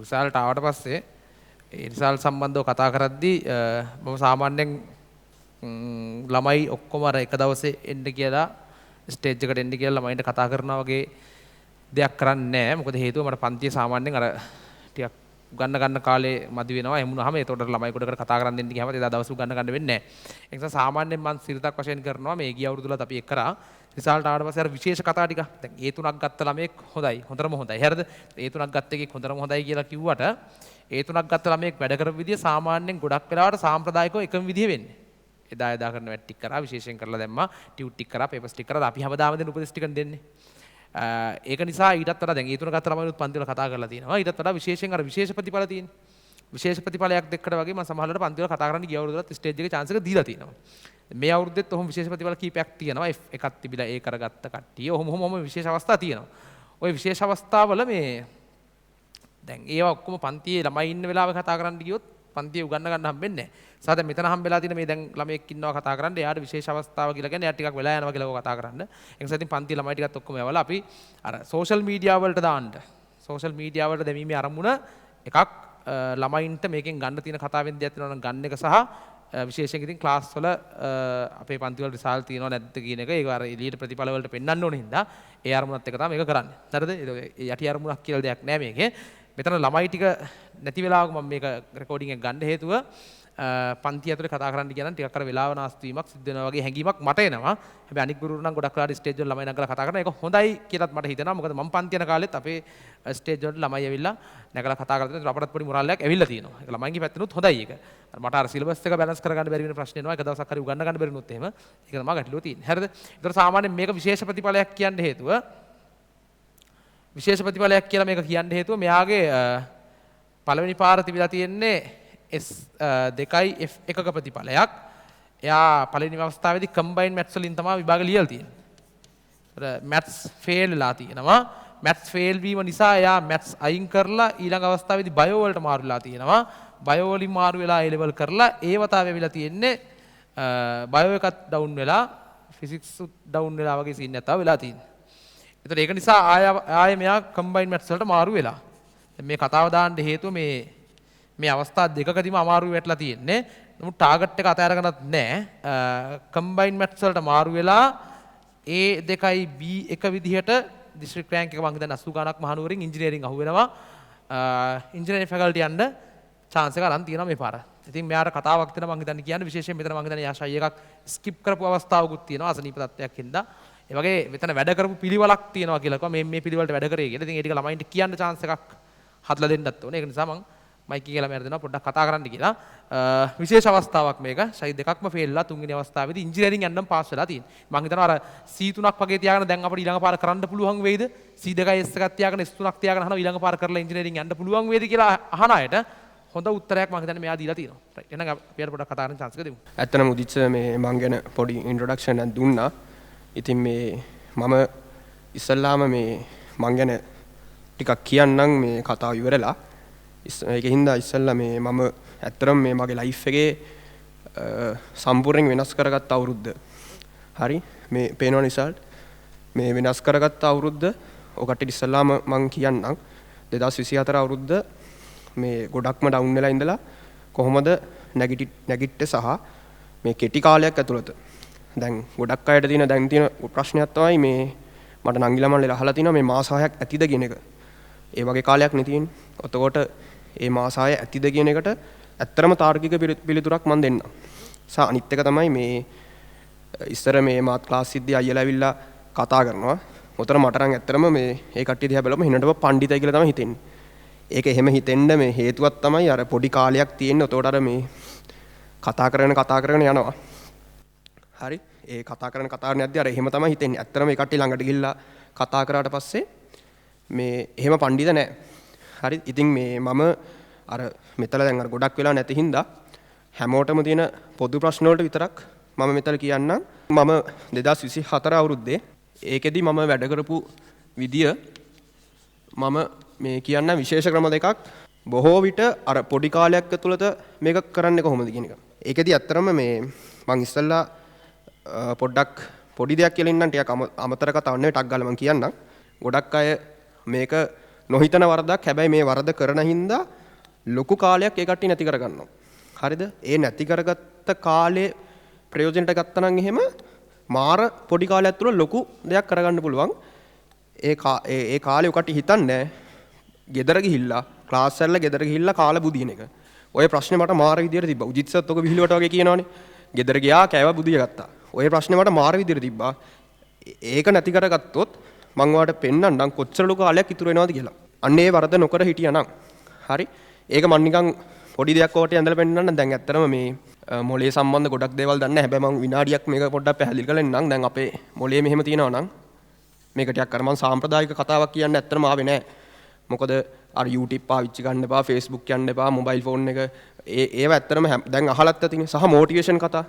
Result ආවට පස්සේ ඒ result සම්බන්ධව කතා කරද්දී මම සාමාන්‍යයෙන් ළමයි ඔක්කොම අර එක දවසේ එන්න කියලා ස්ටේජ් එකට එන්න කියලා ළමයින්ට කතා කරනවා වගේ දෙයක් කරන්නේ නැහැ. මොකද හේතුව මට පන්තියේ සාමාන්‍යයෙන් අර ටිකක් ගන්න කාලේ මදි වෙනවා. එහෙම වුණාම ඒතකොට ළමයි කොටකට කතා කරන් දෙන්න ගියාම එදා දවස් ගන්න වෙන්නේ නැහැ. ඒ නිසා සාමාන්‍යයෙන් මම සිරිතක් වශයෙන් කරනවා මේ ගිය අවුරුදුලත් අපි එක් කරා. රිසල්ට් ආවට පස්සේ අර විශේෂ කතා ටික. දැන් ඒ තුනක් ගත්ත ළමයෙක් හොඳයි. හොඳටම හොඳයි. හරිද? ඒ තුනක් ගත්ත එකෙක් හොඳටම හොඳයි කියලා කිව්වට ඒ තුනක් ගත්ත ළමයෙක් වැඩ කරපු විදිය සාමාන්‍යයෙන් ගොඩක් වෙලාවට සාම්ප්‍රදායිකව එකම විදිය වෙන්නේ. එදා කරන වැඩ ටික කරා විශේෂයෙන් කරලා දැම්මා. ටියුට් ටික කරා, පේපර්ස් ටික කරා. අපි හැමදාම දෙන උපදෙස් ටික දෙන්නේ. ඒක නිසා ඊටත් වඩා දැන් ඒ තුන ගත්ත ළමයිනුත් පන්ති වල කතා කරලා තියෙනවා. ඊටත් වඩා විශේෂයෙන් අර විශේෂ ප්‍රතිඵල තියෙන්නේ. විශේෂ ප්‍රතිඵලයක් දෙකට වගේ මම සමහරවිට පන්ති වල කතා කරන්න ගිය අවුරුද්දට ස්ටේජ් එකේ chance එක දීලා තියෙනවා. මේ අවුරුද්දෙත් ඔහොම විශේෂ ප්‍රතිඵල කීපයක් තියෙනවා. එකක් තිබිලා ඒ කරගත්ත කට්ටිය. ඔහොම විශේෂ අවස්ථා තියෙනවා. ওই විශේෂ අවස්ථාවල මේ දැන් ඒවා ඔක්කොම පන්තියේ ළමයි ඉන්න වෙලාවෙ කතා කරන්න ගියොත් පන්තියේ උගන්න ගන්න හම්බෙන්නේ නැහැ. සාද මෙතන හම්බෙලා තියෙන මේ දැන් ළමයෙක් ඉන්නවා කතා කරන්න. එයාට විශේෂ අවස්ථාව කියලා කියන්නේ එයාට ටිකක් වෙලා යනවා කියලා කතා කරන්න. ඒ නිසා ඉතින් පන්තියේ ළමයි ටිකත් ඔක්කොම යවලා අපි අර සෝෂල් මීඩියා වලට දාන්න. සෝෂල් මීඩියා වලට දැමීමේ අරමුණ එකක් ළමයින්ට මේකෙන් ගන්න තියෙන කතාවෙන් දෙයක් තියෙනවා නම් ගන්න එක සහ විශේෂයෙන් ඉතින් ක්ලාස් වල අපේ පන්ති වල රිසල්ට් තියෙනව නැද්ද කියන එක ඒක අර එළියට ප්‍රතිඵල වලට පෙන්වන්න ඕන හින්දා ඒ අරමුණත් එක තමයි මේක කරන්නේ. හරිද? ඒ යටි අරමුණක් කියලා දෙයක් නෑ මේකේ. මෙතන ළමයි ටික නැති වෙලාවක මම මේක රෙකෝඩින් එක ගන්න හේතුව පන්ති ඇතුලේ කතා කරන්න කියන ටිකක් අර වෙලාව නාස්ති වීමක් සිද්ධ වෙනවා වගේ හැඟීමක් මට එනවා. හැබැයි අනික් ගුරුවරු නම් ගොඩක් වෙලාවට ස්ටේජ් වල ළමයි නගලා කතා කරනවා. ඒක හොඳයි කියලාත් මට හිතෙනවා. මොකද මම පන්ති යන කාලෙත් අපේ ස්ටේජ් වලට ළමයි ඇවිල්ලා නැගලා කතා කරලා තියෙනවා. අපටත් පොඩි මොරාලයක් ඇවිල්ලා තියෙනවා. ඒක ළමයින්ගේ පැත්තෙනුත් හොඳයි ඒක. මට අර සිලබස් එක බැලන්ස් කරගන්න බැරි වෙන ප්‍රශ්න එනවා. එක දවසක් හරි උගන්න ගන්න බැරි වුණොත් එහෙම ඒක තමයි ගැටලුව තියෙන්නේ. හරිද? ඒතර සාමාන්‍යයෙන් මේක විශේෂ ප්‍රතිඵලයක් කියන්න හේතුව විශේෂ ප්‍රතිඵලයක් කියලා මේක කියන්න හේතුව මෙයාගේ පළවෙනි පාර තිබිලා තියෙන්නේ S2යි F1ක ප්‍රතිඵලයක්. එයා පළවෙනි අවස්ථාවේදී කම්බයින් මැත්ස් වලින් තමයි විභාග ලියලා තියෙන්නේ. ඒතර මැත්ස් ෆේල් වෙලා තියෙනවා. මැත්ස් ෆේල් වීම නිසා එයා මැත්ස් අයින් කරලා ඊළඟ අවස්ථාවේදී බයෝ වලට මාරු වෙලා තියෙනවා. බයෝ වලින් මාරු වෙලා A level කරලා ඒ වතාවේ වෙලා තියෙන්නේ බයෝ එකත් ඩවුන් වෙලා ෆිසික්ස් උත් ඩවුන් වෙලා වගේ සීන් එකක් වෙලා තියෙන්නේ. ඒතර ඒක නිසා ආයෙ මෙයා කම්බයින් මැත්ස් වලට මාරු වෙලා. මේ කතාව දාන්න හේතුව මේ අවස්ථා දෙකකදීම අමාරු වෙట్లా තියෙන්නේ. නමුත් ටාගට් එක අතහැරගෙනත් නැහැ. කම්බයින් මැත්ස් වලට මාරු වෙලා A2යි B1 විදිහට දිස්ත්‍රික් රෑන්ක් එක මම හිතන්නේ 80 ගණක් මහනුවරින් ඉංජිනේරින් අහු වෙනවා. ඉංජිනේරින් ෆැකල්ටි යන්න chance එක අරන් තියෙනවා මේ පාර. ඉතින් මෙයාට කතාවක් තියෙනවා මම හිතන්නේ කියන්නේ විශේෂයෙන් මෙතන මම හිතන්නේ යාෂයි එකක් ස්කිප් කරපු අවස්ථාවකුත් තියෙනවා අසනීප තත්ත්වයක් හින්දා. ඒ වගේ මෙතන වැඩ කරපු පිළිවෙලක් තියෙනවා කියලා කිව්වා මේ පිළිවෙලට වැඩ කරේ කියලා. ඉතින් ඒ ටික ළමයින්ට කියන්න chance එකක් හදලා දෙන්නත් ඕනේ. ඒක නිසා මම මයික් කියලා මම දෙනවා පොඩ්ඩක් කතා කරන්න කියලා. විශේෂ අවස්ථාවක් මේක. ෂයි දෙකක්ම ෆේල් වෙලා තුන්වෙනි අවස්ථාවේදී ඉංජිනේරින් යන්නම් පාස් වෙලා තියෙනවා. මම හිතනවා අර C3ක් වගේ තියාගෙන දැන් අපිට ඊළඟ පාර කරන්න පුළුවන් වෙයිද? C2යි S එකක් තියාගෙන S3ක් තියාගෙන අහනවා ඊළඟ පාර කරලා ඉංජිනේරින් යන්න පුළුවන් වෙයිද කියලා අහන අයට හොඳ උත්තරයක් මම හිතන්නේ මෙයා දීලා තියෙනවා. රයිට්. එහෙනම් අපිට පොඩ්ඩක් කතා කරන්න chance එක දෙමු. ඇත්තටම උදිච්ච මේ මං ගැන පොඩි ඉන්ට්‍රොඩක්ෂන් එකක් දුන්නා. ඉතින් මේ මම ඉස්සල්ලාම මේ මං ගැන ටිකක් කියන්නම් මේ කතාව ඉවරලා. ඒකින්ද ඉස්සල්ලා මේ මම ඇත්තටම මේ මගේ ලයිෆ් එකේ සම්පූර්ණයෙන් වෙනස් කරගත්ත අවුරුද්ද. හරි මේ පේනවා රිසල්ට් මේ වෙනස් කරගත්ත අවුරුද්ද ඔකට ඉස්සල්ලාම මං කියන්නම් 2024 අවුරුද්ද මේ ගොඩක්ම ඩවුන් වෙලා ඉඳලා කොහොමද නැගිට්ට සහ මේ කෙටි කාලයක් ඇතුළත දැන් ගොඩක් අයට තියෙන ප්‍රශ්නයක් තමයි මේ මට නංගිලා මල්ලේ අහලා තිනවා මේ මාස 6ක් ඇතිද කියන එක. ඒ වගේ කාලයක් නේ තියෙන්නේ. ඔතකොට ඒ මාස 6 ඇතිද කියන එකට ඇත්තරම තාර්කික පිළිතුරක් මම දෙන්නම්. සහ අනිත් එක තමයි මේ ඉස්සර මේ මාත් ක්ලාස් සිද්දී අයියලා ඇවිල්ලා කතා කරනවා. උතර මට නම් ඇත්තරම මේ ඒ කට්ටිය දිහා බලපුවම හිනටම පඬිතයි කියලා තමයි හිතෙන්නේ. ඒක එහෙම හිතෙන්න මේ හේතුවක් තමයි අර පොඩි කාලයක් තියෙන. උතෝට අර මේ කතා කරගෙන යනවා. හරි ඒ කතා කරන යද්දී අර එහෙම තමයි හිතෙන්නේ. ඇත්තරම ඒ කට්ටිය ළඟට ගිහිල්ලා කතා කරාට පස්සේ මේ එහෙම පඬිත නැහැ. හරි ඉතින් මේ මම අර මෙතන දැන් අර ගොඩක් වෙලා නැති හින්දා හැමෝටම තියෙන පොදු ප්‍රශ්න වලට විතරක් මම මෙතන කියන්නම්. මම 2024 අවුරුද්දේ ඒකෙදි මම වැඩ කරපු විදිය මම මේ කියන්න විශේෂ ක්‍රම දෙකක් බොහෝ විට අර පොඩි කාලයක් ඇතුළත මේක කරන්නේ කොහොමද කියන එක. ඒකෙදි ඇත්තරම මේ මං ඉස්සල්ලා පොඩ්ඩක් පොඩි දෙයක් කියලා ඉන්නම් ටිකක් අමතර කතාවක් නෙවෙයි ටක් ගාලා මං කියන්නම්. ගොඩක් අය මේක නොහිතන වරදක් හැබැයි මේ වරද කරන හින්දා ලොකු කාලයක් ඒ කට්ටිය නැති කරගන්නවා. හරිද? ඒ නැති කරගත්ත කාලේ ප්‍රයෝජනට ගත්තා නම් එහෙම මාර පොඩි කාලයක් තුළ ලොකු දෙයක් කරගන්න පුළුවන්. ඒ කාලේ ඔකට හිතන්නේ ගෙදර ගිහිල්ලා ක්ලාස් එකවල ගෙදර ගිහිල්ලා කාලා බුදින එක. ඔය ප්‍රශ්නේ මට මාර විදියට තිබ්බා. උජිත් සත් ඔක විහිළුවට වගේ කියනවනේ. ගෙදර ගියා කෑවා බුදිය ගත්තා. ඔය ප්‍රශ්නේ මට මාර විදියට තිබ්බා. ඒක නැති කරගත්තොත් මම ඔයාලට පෙන්නන්නම් කොච්චර ලොකු කාලයක් ඉතුරු වෙනවද කියලා. අන්න ඒ වරද නොකර හිටියානම්. හරි. ඒක මම නිකන් පොඩි දෙයක් ඔකට ඇඳලා පෙන්නන්නම්. දැන් ඇත්තටම මේ මොලේ සම්බන්ධ ගොඩක් දේවල් දන්නේ නැහැ. හැබැයි මම විනාඩියක් මේක පොඩ්ඩක් පැහැදිලි කරලා ඉන්නම්. දැන් අපේ මොලේ මෙහෙම තියෙනවා නම් මේක ටිකක් අර මම සාම්ප්‍රදායික කතාවක් කියන්න ඇත්තටම ආවේ නැහැ. මොකද අර YouTube පාවිච්චි ගන්න එපා, Facebook යන්න එපා, මොබයිල් ෆෝන් එක ඒව ඇත්තටම දැන් අහලත් ඇතිනේ. සහ මොටිවේෂන් කතා.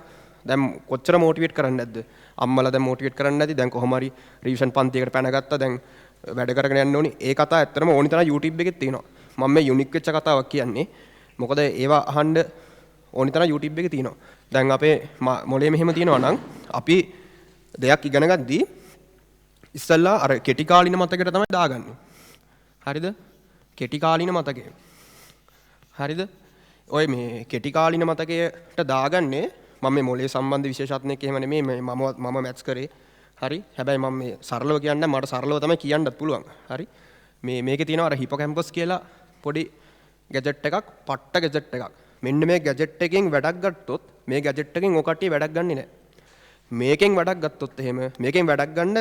දැන් කොච්චර මොටිවේට් කරන්නේ නැද්ද? අම්මලා දැන් මොටිවේට් කරන්නේ නැති. දැන් කොහොම හරි රිවිෂන් පන්තියකට පැනගත්තා. දැන් වැඩ කරගෙන යන්න ඕනි. ඒ කතා ඇත්තටම ඕනි තරම් YouTube එකේ තියෙනවා. මම මේ යුනික් වෙච්ච කතාවක් කියන්නේ. මොකද ඒවා අහන්න ඕනි තරම් YouTube එකේ තියෙනවා. දැන් අපේ මොලේ මෙහෙම තියෙනවා නම් අපි දෙයක් ඉගෙන ගද්දී ඉස්සල්ලා අර කෙටි කාලින මතකයට තමයි දාගන්නේ. හරිද? කෙටි කාලින මතකය. හරිද? ඔය මේ කෙටි කාලින මතකයට දාගන්නේ මම මේ මොලේ සම්බන්ධ විශේෂඥයෙක් එහෙම නෙමෙයි මම මැත්ස් කරේ. හරි? හැබැයි මම මේ සරලව කියන්නේ මට සරලව තමයි කියන්නත් පුළුවන්. හරි? මේකේ තියෙනවා අර හිපෝකැම්පස් කියලා පොඩි ගැජට් එකක්, පට්ට ගැජට් එකක්. මෙන්න මේ ගැජට් එකෙන් වැඩක් ගත්තොත් මේ ගැජට් එකෙන් ඔය කට්ටිය වැඩක් ගන්නෙ නැහැ. මේකෙන් වැඩක් ගත්තොත් එහෙම මේකෙන් වැඩක් ගන්න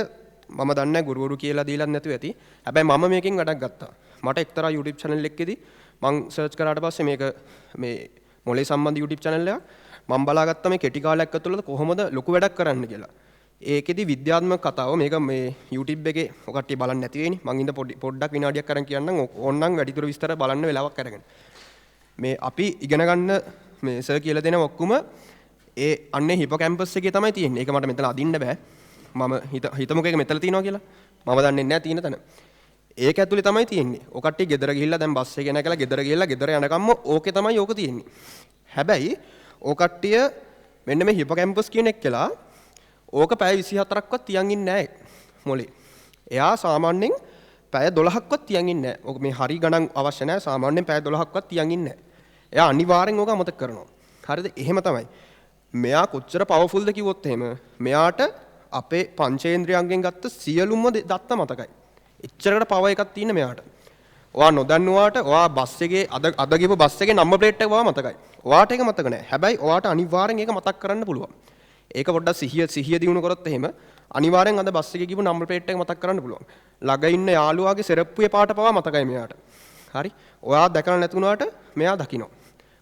මම දන්නේ ගුරුවරු කියලා දීලත් නැතුව ඇති. හැබැයි මම මේකෙන් වැඩක් ගත්තා. මට එක්තරා YouTube channel එකකදී මම සර්ච් කරාට පස්සේ මේක මේ මොලේ සම්බන්ධ YouTube channel එකක් මම බලාගත්තා මේ කෙටි කාලයක් ඇතුළත කොහොමද ලොකු වැඩක් කරන්න කියලා. ඒකෙදි විද්‍යාත්මක කතාව මේක මේ YouTube එකේ ඔය කට්ටිය බලන්න නැති වෙයිනේ. මං ඉඳ පොඩ්ඩක් විනාඩියක් අරන් කියන්නම්. ඕන්නම් වැඩිදුර විස්තර බලන්න වෙලාවක් අරගෙන. මේ අපි ඉගෙන ගන්න මේ සර් කියලා දෙන ඔක්කොම ඒ අන්නේ හිපෝකැම්පස් එකේ තමයි තියෙන්නේ. ඒක මට මෙතන අදින්න බෑ. මම හිතමුකෝ ඒක මෙතන තියෙනවා කියලා. මම දන්නේ නැහැ තියෙන තැන. ඒක ඇතුලේ තමයි තියෙන්නේ. ඔය කට්ටිය ගෙදර ගිහිල්ලා දැන් බස් එකේ නැගලා ගෙදර ගිහිල්ලා ගෙදර යනකම්ම ඕකේ තමයි ඕක තියෙන්නේ. හැබැයි ඔය කට්ටිය මෙන්න මේ හිපෝකැම්පස් කියන එක කියලා ඕක පැය 24ක්වත් තියන් ඉන්නේ නැහැ මොලේ. එයා සාමාන්‍යයෙන් පැය 12ක්වත් තියන් ඉන්නේ නැහැ. ඔක මේ හරි ගණන් අවශ්‍ය නැහැ. සාමාන්‍යයෙන් පැය 12ක්වත් තියන් ඉන්නේ නැහැ. එයා අනිවාර්යෙන් ඕක අමතක කරනවා. හරිද? එහෙම තමයි. මෙයා කොච්චර පවර්ෆුල්ද කිව්වොත් එහෙම මෙයාට අපේ පංචේන්ද්‍රයන්ගෙන් ගත්ත සියලුම දත්ත මතකයි. එච්චරකට පව එකක් තියෙන මෙයාට. ඔයා නොදන්නවාට ඔයා බස් එකේ අද ගිහපු බස් එකේ නම්බර් ප්ලේට් එක ඔයා මතකයි. ඔයාට ඒක මතක නැහැ. හැබැයි ඔයාට අනිවාර්යෙන් ඒක මතක් කරන්න පුළුවන්. ඒක පොඩ්ඩක් සිහිය දිනු කරොත් එහෙම අනිවාර්යෙන් අද බස් එකේ ගිහපු නම්බර් ප්ලේට් එක මතක් කරන්න පුළුවන්. ළඟ ඉන්න යාළුවාගේ සෙරප්පුවේ පාට පවා මතකයි මෙයාට. හරි? ඔයා දැකලා නැතුණාට මෙයා දකිනවා.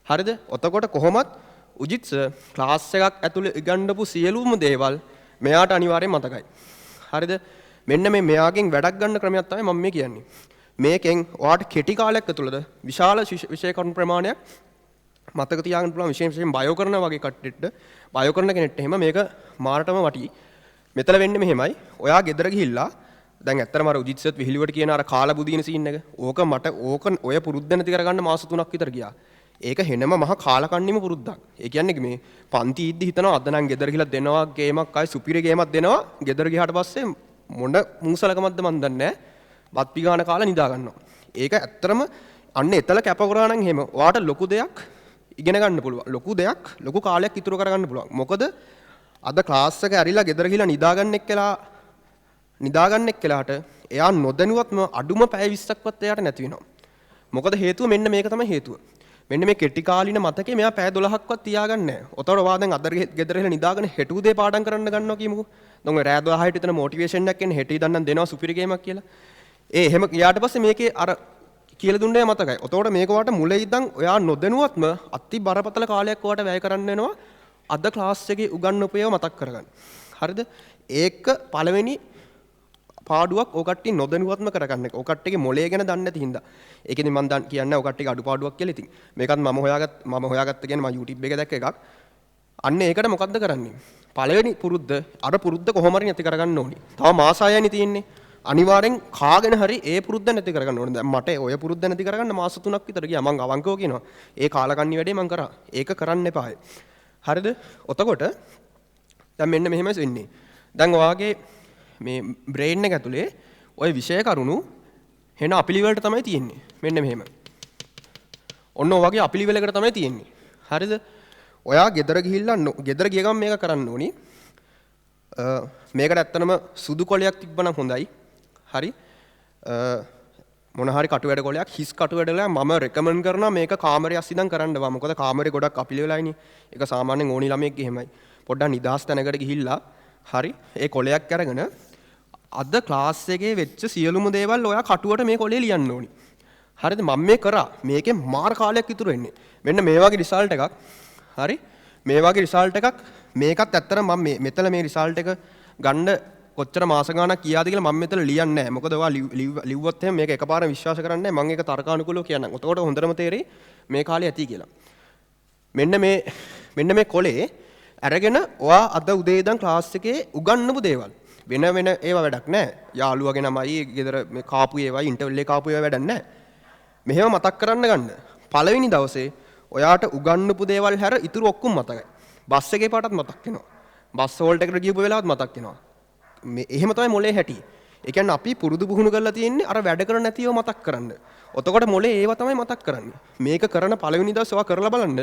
හරිද? ඔතකොට කොහොමත් උජිත් සර් ක්ලාස් එකක් ඇතුලේ ඉගන්නපු සියලුම දේවල් මෙයාට අනිවාර්යෙන් මතකයි. හරිද? මෙන්න මේ මෙයාගෙන් වැඩක් ගන්න ක්‍රමයක් තමයි මම මේ කියන්නේ. මේකෙන් ඔයාට කෙටි කාලයක් ඇතුළත විශාල විෂය කරුණු ප්‍රමාණයක් මතක තියාගන්න පුළුවන්. විශේෂයෙන් බයෝ කරන වගේ කට්ටියට බයෝ කරන කෙනෙක්ට එහෙම මේක මාරටම වටි. මෙතන වෙන්නේ මෙහෙමයි. ඔයා ගෙදර ගිහිල්ලා දැන් ඇත්තටම අර උජිත් සර් විහිළුවට කියන අර කාලා බුදින සීන් එක. ඕක ඔය පුරුද්ද නැති කරගන්න මාස 3ක් විතර ගියා. ඒක හෙනම මහා කාලකන්නිම පුරුද්දක්. ඒ කියන්නේ මේ පන්ති ඉද්දි හිතනවා අද නම් ගෙදර ගිහලා දෙනවා ගේමක් ආයි සුපිරි ගේමක් දෙනවා. ගෙදර ගියාට පස්සේ මොන මුසලකමක්ද මන් දන්නේ නැහැ. බත් පිගාන කාලා නිදා ගන්නවා. ඒක ඇත්තටම අන්න එතල කැප කරා නම් එහෙම ඔයාට ලොකු දෙයක් ඉගෙන ගන්න පුළුවන්. ලොකු කාලයක් ඉතුරු කරගන්න පුළුවන්. මොකද අද ක්ලාස් එක ඇරිලා ගෙදර ගිහලා නිදාගන්න එක්කලාට එයා නොදැනුවත්ම අඩුම පැය 20ක්වත් එයාට නැති වෙනවා. මොකද හේතුව මෙන්න මේක තමයි හේතුව. මෙන්න මේ කෙටි කාලින මතකේ මෙයා පැය 12ක්වත් තියාගන්නේ නැහැ. ඔතන ඔයා දැන් අද ගෙදර ගිහලා නිදාගෙන හෙට උදේ පාඩම් කරන්න ගන්නවා කියමුකෝ. දැන් ඔය රෑ 12ට විතර මොටිවේෂන් එකක් එන්නේ හෙට ඉඳන් දෙනවා සුපිරි ගේමක් කියලා. එහෙම ගියාට පස්සේ මේකේ අර කියලා දුන්නේ මතකයි. ඔතකොට මේක වට මුලේ ඉඳන් ඔයා නොදැනුවත්ම අති බරපතල කාලයක් ඔයාට වැය කරන්න වෙනවා අද ක්ලාස් එකේ උගන්වපු ඒවා මතක් කරගන්න. හරිද? ඒක පළවෙනි පාඩුවක් ඔය කට්ටිය නොදැනුවත්ම කරගන්න එක. ඔය කට්ටියගේ මොලේ ගැන දන්නේ නැති හින්දා. ඒකෙදි මම කියන්නේ ඔය කට්ටියගේ අඩුපාඩුවක් කියලා ඉතින්. මේකත් මම හොයාගත්ත කියන්නේ මම YouTube එකේ දැක්ක එකක්. අන්න ඒකට මොකද්ද කරන්නේ? පළවෙනි පුරුද්ද අර පුරුද්ද කොහොම හරි නැති කරගන්න ඕනි. තව මාස 6යි තියෙන්නේ. අනිවාර්යෙන් කාගෙන හරි ඒ පුරුද්ද නැති කරගන්න ඕනේ. දැන් මට ඔය පුරුද්ද නැති කරගන්න මාස 3ක් විතර ගියා. මම අවංකව කියනවා. ඒ කාලකන්ණි වැඩේ මම කරා. ඒක කරන්න එපායි. හරිද? ඔතකොට දැන් මෙන්න මෙහෙමයි වෙන්නේ. දැන් ඔයාගේ මේ බ්‍රේන් එක ඇතුලේ ওই විෂය කරුණු එහෙනම් අපිලිවෙලට තමයි තියෙන්නේ. මෙන්න මෙහෙම. ඔන්න ඔය වගේ අපිලිවෙලකට තමයි තියෙන්නේ. හරිද? ඔයා ගෙදර ගිහිල්ලා ගෙදර ගිය ගමන් මේක කරන්න ඕනි. මේකට ඇත්තනම සුදු කොලයක් තිබ්බනම් හොඳයි. හරි. මොන හරි කටු වැඩ කොලයක් හිස් කටු වැඩ කොලයක් මම රෙකමන්ඩ් කරනවා මේක කාමරේ අස්සිදන් කරන්නවා. මොකද කාමරේ ගොඩක් අපිලි වෙලායිනේ. ඒක සාමාන්‍යයෙන් ඕනි ළමයෙක්ගේ එහෙමයි. පොඩ්ඩක් නිදහස් තැනකට ගිහිල්ලා හරි ඒ කොලයක් අරගෙන අද ක්ලාස් එකේ වෙච්ච සියලුම දේවල් ඔයා කටුවට මේ කොලේ ලියන්න ඕනි. හරිද? මම මේ කරා. මේකෙන් මාර කාලයක් ඉතුරු වෙන්නේ. මෙන්න මේ වගේ රිසල්ට් එකක්. හරි? මේ වගේ රිසල්ට් එකක් මේකත් ඇත්තට මම මෙතන මේ රිසල්ට් එක ගන්න කොච්චර මාස ගාණක් කියාද කියලා මම මෙතන ලියන්නේ නැහැ. මොකද ඔයා ලිව්වොත් එහෙනම් මේක එකපාරම විශ්වාස කරන්නේ නැහැ. මම ඒක තර්කානුකූලව කියන්නම්. එතකොට හොඳටම තේරෙයි මේ කාලේ ඇති කියලා. මෙන්න මේ කොලේ අරගෙන ඔයා අද උදේ ඉඳන් ක්ලාස් එකේ උගන්වපු දේවල් වෙන ඒවා වැඩක් නැහැ. යාළුවගේ නමයි ගෙදර මේ කාපු ඒවායි ඉන්ටර්වල් එකේ කාපු ඒවා වැඩක් නැහැ. මෙහෙම මතක් කරන්න ගන්න. පළවෙනි දවසේ ඔයාට උගන්වපු දේවල් හැර ඉතුරු ඔක්කොම මතකයි. බස් එකේ පාටත් මතක් වෙනවා. බස් හෝල්ට් එකට ගියපු වෙලාවත් මතක් වෙනවා. මේ එහෙම තමයි මොලේ හැටි. ඒ කියන්නේ අපි පුරුදු පුහුණු කරලා තියෙන්නේ අර වැඩ කර නැතිව මතක් කරන්න. ඔතකොට මොලේ ඒවා තමයි මතක් කරන්නේ. මේක කරන පළවෙනි දවසේ ඔයා කරලා බලන්න.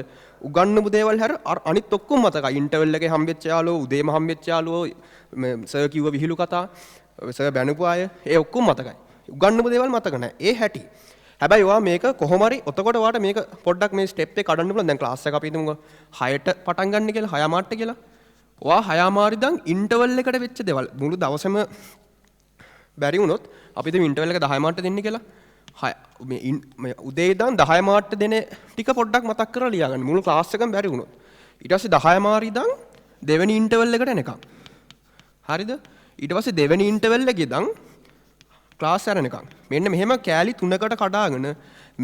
උගන්වපු දේවල් හැර අනිත් ඔක්කොම මතකයි. ඉන්ටර්වල් එකේ හම්බෙච්ච යාළුවෝ, උදේම හම්බෙච්ච යාළුවෝ, සර් කිව්ව විහිළු කතා, සර් බැනපු අය, ඒ ඔක්කොම මතකයි. උගන්වපු දේවල් මතක නැහැ. ඒ හැටි. හැබැයි ඔයා මේක කොහොම හරි ඔතකොට ඔයාට මේක පොඩ්ඩක් මේ ස්ටෙප් එක කඩන්න පුළුවන්. දැන් ක්ලාස් එක අපි හිතමු 6ට පටන් ගන්න කියලා 6 මාට්ට කියලා. ඔයා 6 මාරි දන් ඉන්ටර්වල් එකට වෙච්ච දේවල් මුළු දවසම බැරි වුණොත් අපි හිතමු ඉන්ටර්වල් එක 10 මාට්ට දෙන්න කියලා. මේ උදේ ඉඳන් 10 මාට්ට දෙන ටික පොඩ්ඩක් මතක් කරලා ලියා ගන්න. මුළු ක්ලාස් එකම බැරි වුණොත්. ඊට පස්සේ 10 මාරි ඉඳන් දෙවෙනි ඉන්ටර්වල් එකට එනකම්. හරිද? ඊට පස්සේ දෙවෙනි ඉන්ටර්වල් එකේ ඉඳන් ක්ලාස් යනකම්. මෙන්න මෙහෙම කෑලි 3කට කඩාගෙන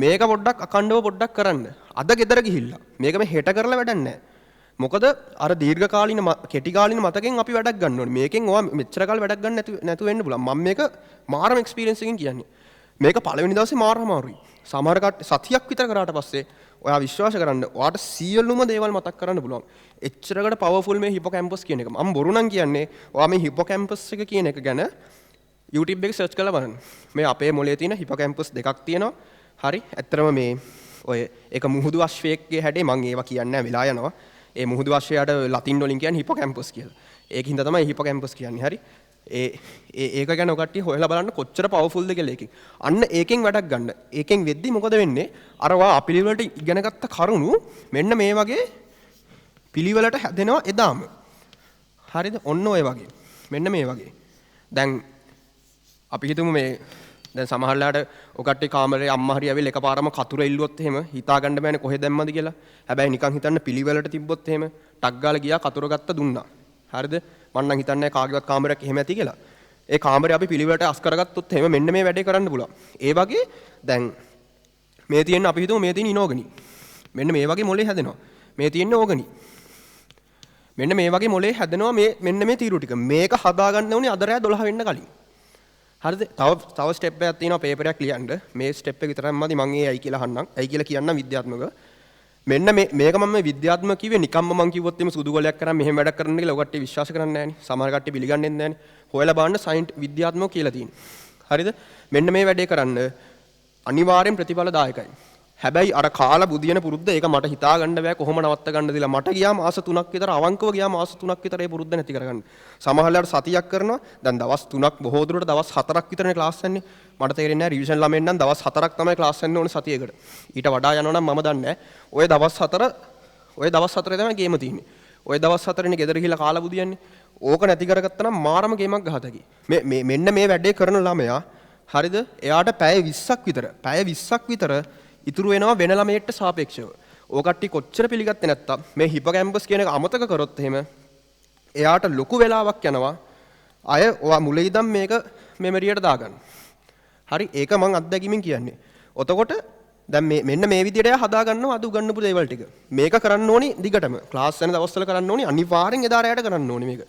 මේක පොඩ්ඩක් අකණ්ඩව පොඩ්ඩක් කරන්න. අද ගෙදර ගිහිල්ලා. මේක මේ හෙට කරලා වැඩක් නැහැ. මොකද අර දීර්ඝකාලීන කෙටි කාලීන මතකෙන් අපි වැඩක් ගන්න ඕනේ. මේකෙන් ඔයා මෙච්චර කාල වැඩක් ගන්න නැතු වෙන්න පුළුවන්. මම මේක මාරම එක්ස්පීරියන්ස් එකකින් කියන්නේ. මේක පළවෙනි දවසේ මාරම අමාරුයි. සමහර සතියක් විතර කරාට පස්සේ ඔයා විශ්වාස කරන්න ඔයාට සියලුම දේවල් මතක් කරන්න පුළුවන්. එච්චරකට පවර්ෆුල් මේ හිපෝකැම්පස් කියන එක. මම බොරු නම් කියන්නේ ඔයා මේ හිපෝකැම්පස් එක කියන එක ගැන YouTube එකේ සර්ච් කරලා බලන්න. මේ අපේ මොලේ තියෙන හිපෝකැම්පස් දෙකක් තියෙනවා. හරි? ඇත්තටම මේ ඔය එක මුහුදු අශ්වයෙක්ගේ හැඩේ මම ඒවා කියන්නේ නැහැ වෙලා යනවා. ඒ මුහුදු අශ්වයාට ලතින් වලින් කියන්නේ හිපෝකැම්පස් කියලා. ඒකින්ද තමයි හිපෝකැම්පස් කියන්නේ. හරි? ඒක ගැන ඔකට්ටිය හොයලා බලන්න කොච්චර පවර්ෆුල්ද කියලා එකකින්. අන්න ඒකෙන් වැඩක් ගන්න. ඒකෙන් වෙද්දි මොකද වෙන්නේ? අරවා අපිලිවලට ඉගෙනගත්ත කරුණු මෙන්න මේ වගේ පිළිවෙලට හැදෙනවා එදාම. හරිද? ඔන්න ඔය වගේ. මෙන්න මේ වගේ. දැන් අපි හිතමු මේ දැන් සමහරලාට ඔකට්ටිය කාමරේ අම්මා හරි ඇවිල්ලා එකපාරම කතුර ඉල්ලුවොත් එහෙම හිතා ගන්න බෑනේ කොහෙද දැම්මද කියලා. හැබැයි නිකන් හිතන්න පිළිවෙලට තිබ්බොත් එහෙම ටක් ගාලා ගියා කතුර ගත්ත දුන්නා. හරිද? මම නම් හිතන්නේ කාගේවත් කාමරයක් එහෙම ඇති කියලා. ඒ කාමරේ අපි පිළිවෙලට අස් කරගත්තොත් එහෙම මෙන්න මේ වැඩේ කරන්න පුළුවන්. ඒ වගේ දැන් මේ තියෙන අපි හිතමු මේ තියෙන ඉනෝගනි. මෙන්න මේ වගේ මොලේ හැදෙනවා. මේ තියෙන ඕගනි. මෙන්න මේ වගේ මොලේ හැදෙනවා මෙන්න මේ තීරු ටික. මේක හදාගන්න ඕනේ අද රෑ 12 වෙන්න කලින්. හරිද? තව ස්ටෙප් එකක් තියෙනවා පේපරයක් ලියන්න. මේ ස්ටෙප් එක විතරක් මදි මම ඒයි කියලා අහන්නම්. ඇයි කියලා කියන්නම් විද්‍යාත්මකව. මෙන්න මේක මම මේ විද්‍යාත්මක කිව්වේ නිකම්ම මම කිව්වොත් එimhe සුදු ගොලයක් කරන් මෙහෙම වැඩක් කරන්න කියලා ඔය කට්ටිය විශ්වාස කරන්නේ නැහනේ. සමහර කට්ටිය පිළිගන්නේ නැහනේ. හොයලා බලන්න සයන්ට් විද්‍යාත්මකව කියලා තියෙනවා. හරිද? මෙන්න මේ වැඩේ කරන්න අනිවාර්යෙන් ප්‍රතිඵලදායකයි. හැබැයි අර කාලා බුදියන පුරුද්ද ඒක මට හිතා ගන්න බෑ කොහොම නවත්ත ගන්නද කියලා. මට ගියා මාස 3ක් විතර අවංකව ගියා මාස 3ක් විතර ඒ පුරුද්ද නැති කරගන්න. සමහරවල්ලාට සතියක් කරනවා. දැන් දවස් 3ක් බොහෝ දුරට දවස් 4ක් විතරනේ ක්ලාස් යන්නේ. මට තේරෙන්නේ නැහැ රිවිෂන් ළමෙන් නම් දවස් 4ක් තමයි ක්ලාස් යන්න ඕනේ සතියකට. ඊට වඩා යනවා නම් මම දන්නේ නැහැ. ඔය දවස් 4 තමයි ගේම තියෙන්නේ. ඔය දවස් 4නේ ගෙදර ගිහලා කාලා බුදියන්නේ. ඕක නැති කරගත්තා නම් මාරම ගේමක් ගහතකි. මෙන්න මේ වැඩේ කරන ළමයා හරිද? එයාට පැය 20ක් විතර ඉතුරු වෙනවා වෙන ළමයෙක්ට සාපේක්ෂව. ඕකට්ටි කොච්චර පිළිගත්තේ නැත්තම් මේ හිපෝකැම්පස් කියන එක අමතක කරොත් එහෙම එයාට ලොකු වෙලාවක් යනවා අය ඔයා මුලින් ඉඳන් මේක මෙමරියට දාගන්න. හරි? ඒක මම අත්දැකීමෙන් කියන්නේ. ඔතකොට දැන් මෙන්න මේ විදිහට එයා හදා ගන්නවා අද උගන්වපු දේවල් ටික. මේක කරන්න ඕනි දිගටම. ක්ලාස් යන දවස්වල කරන්න ඕනි අනිවාර්යෙන් එදා රැයට කරන්න ඕනි මේක.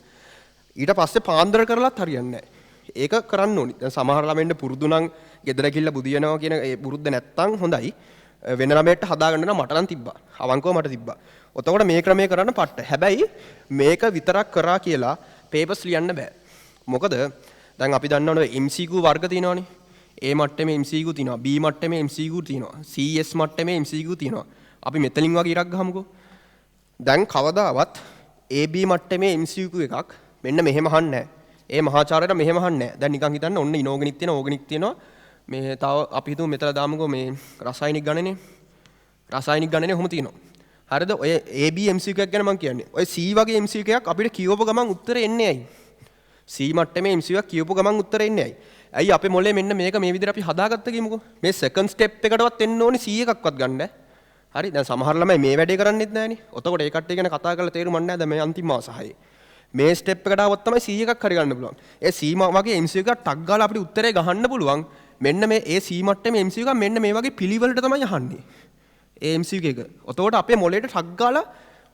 ඊට පස්සේ පාන්දර කරලත් හරියන්නේ නැහැ. ඒක කරන්න ඕනි. දැන් සමහර ළමෙන්ට පුරුදු නම් ගෙදර ගිහිල්ලා බුදියනවා කියන ඒ පුරුද්ද නැත්තම් හොඳයි. වෙන ළමයට හදාගන්න නම් මට නම් තිබ්බා. අවංකව මට තිබ්බා. ඔතකොට මේ ක්‍රමයේ කරන්න පට්ට. හැබැයි මේක විතරක් කරා කියලා පේපර්ස් ලියන්න බෑ. මොකද දැන් අපි දන්නවනේ MCQ වර්ග තියෙනවනේ. A මට්ටමේ MCQ තියෙනවා, B මට්ටමේ MCQ තියෙනවා, CS මට්ටමේ MCQ තියෙනවා. අපි මෙතලින් වගේ එකක් ගහමුකෝ. දැන් කවදාවත් AB මට්ටමේ MCQ එකක් මෙන්න මෙහෙම අහන්නේ නැහැ. ඒ මහාචාර්යයට මෙහෙම අහන්නේ නැහැ. දැන් නිකන් හිතන්න ඔන්න ඉනෝගනික් තියෙනවා, ඕගනික් තියෙනවා. මේ තව අපි හිතමු මෙතන දාමුකෝ මේ රසායනික ගණනේ. රසායනික ගණනේ ඔහොම තියෙනවා. හරිද? ඔය AB MCQ එකක් ගැන මම කියන්නේ. ඔය C වගේ MCQ එකක් අපිට කියවපු ගමන් උත්තරේ එන්නේ ඇයි? C මට්ටමේ MCQ එකක් කියවපු ගමන් උත්තරේ එන්නේ ඇයි? ඇයි අපේ මොලේ මෙන්න මේක මේ විදිහට අපි හදාගත්ත කියමුකෝ. මේ සෙකන්ඩ් ස්ටෙප් එකටවත් එන්න ඕනේ C එකක්වත් ගන්න. හරි? දැන් සමහර ළමයි මේ වැඩේ කරන්නේත් නැහනේ. ඔතකොට ඒ කට්ටිය ගැන කතා කරලා තේරුම් ගන්න නැහැ. දැන් මේ අන්තිම මාස 6. මේ ස්ටෙප් එකට ආවොත් තමයි C එකක් හරි ගන්න පුළුවන්. ඒ C වගේ MCQ එකක් ටක් ගාලා අපිට උත්තරේ ගහන්න පුළුවන්. මෙන්න මේ ඒ C මට්ටමේ MCQ එක මෙන්න මේ වගේ පිළිවෙලට තමයි අහන්නේ. ඒ MCQ එක. ඔතකොට අපේ මොලේට ටක් ගාලා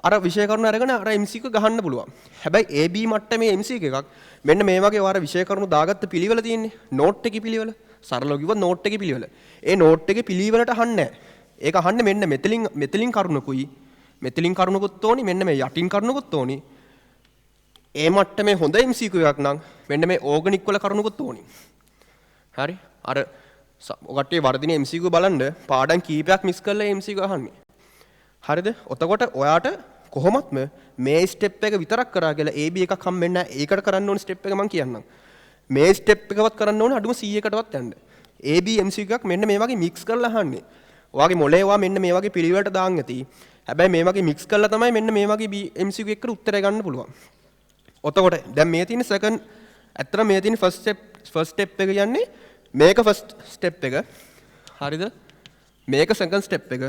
අර විෂය කරුණු අරගෙන අර MCQ ගහන්න පුළුවන්. හැබැයි AB මට්ටමේ MCQ එකක් මෙන්න මේ වගේ වාර විෂය කරුණු දාගත්ත පිළිවෙල තියෙන්නේ. නෝට් එකේ පිළිවෙල. සරලව කිව්වොත් නෝට් එකේ පිළිවෙල. ඒ නෝට් එකේ පිළිවෙලට අහන්නේ නැහැ. ඒක අහන්නේ මෙන්න මෙතලින් කරුණකුයි. මෙතලින් කරුණකුත් ඕනි. මෙන්න මේ යටින් කරුණකුත් ඕනි. ඒ මට්ටමේ හොඳ MCQ එකක් නම් මෙන්න මේ ඕගනික් වල කරුණකුත් ඕනි. හරි? අර ඔකට්ටිය වර්ධිනේ MCQ බලන්න පාඩම් කීපයක් මිස් කරලා MCQ අහන්නේ. හරිද? ඔතකොට ඔයාට කොහොමත්ම මේ ස්ටෙප් එක විතරක් කරා කියලා AB එකක් හම්බෙන්නේ නැහැ. ඒකට කරන්න ඕන ස්ටෙප් එක මම කියන්නම්. මේ ස්ටෙප් එකවත් කරන්න ඕනේ අඩුම C එකටවත් යන්න. AB MCQ එකක් මෙන්න මේ වගේ මික්ස් කරලා අහන්නේ. ඔයාගේ මොලේ ඔයා මෙන්න මේ වගේ පිළිවෙලට දාන් ඇති. හැබැයි මේ වගේ මික්ස් කරලා තමයි මෙන්න මේ වගේ MCQ එකකට උත්තරය ගන්න පුළුවන්. ඔතකොට දැන් මේ තියෙන සෙකන්ඩ් ඇත්තට මේ තියෙන ෆස්ට් ස්ටෙප් එක කියන්නේ මේක ෆස්ට් ස්ටෙප් එක. හරිද? මේක සෙකන්ඩ් ස්ටෙප් එක.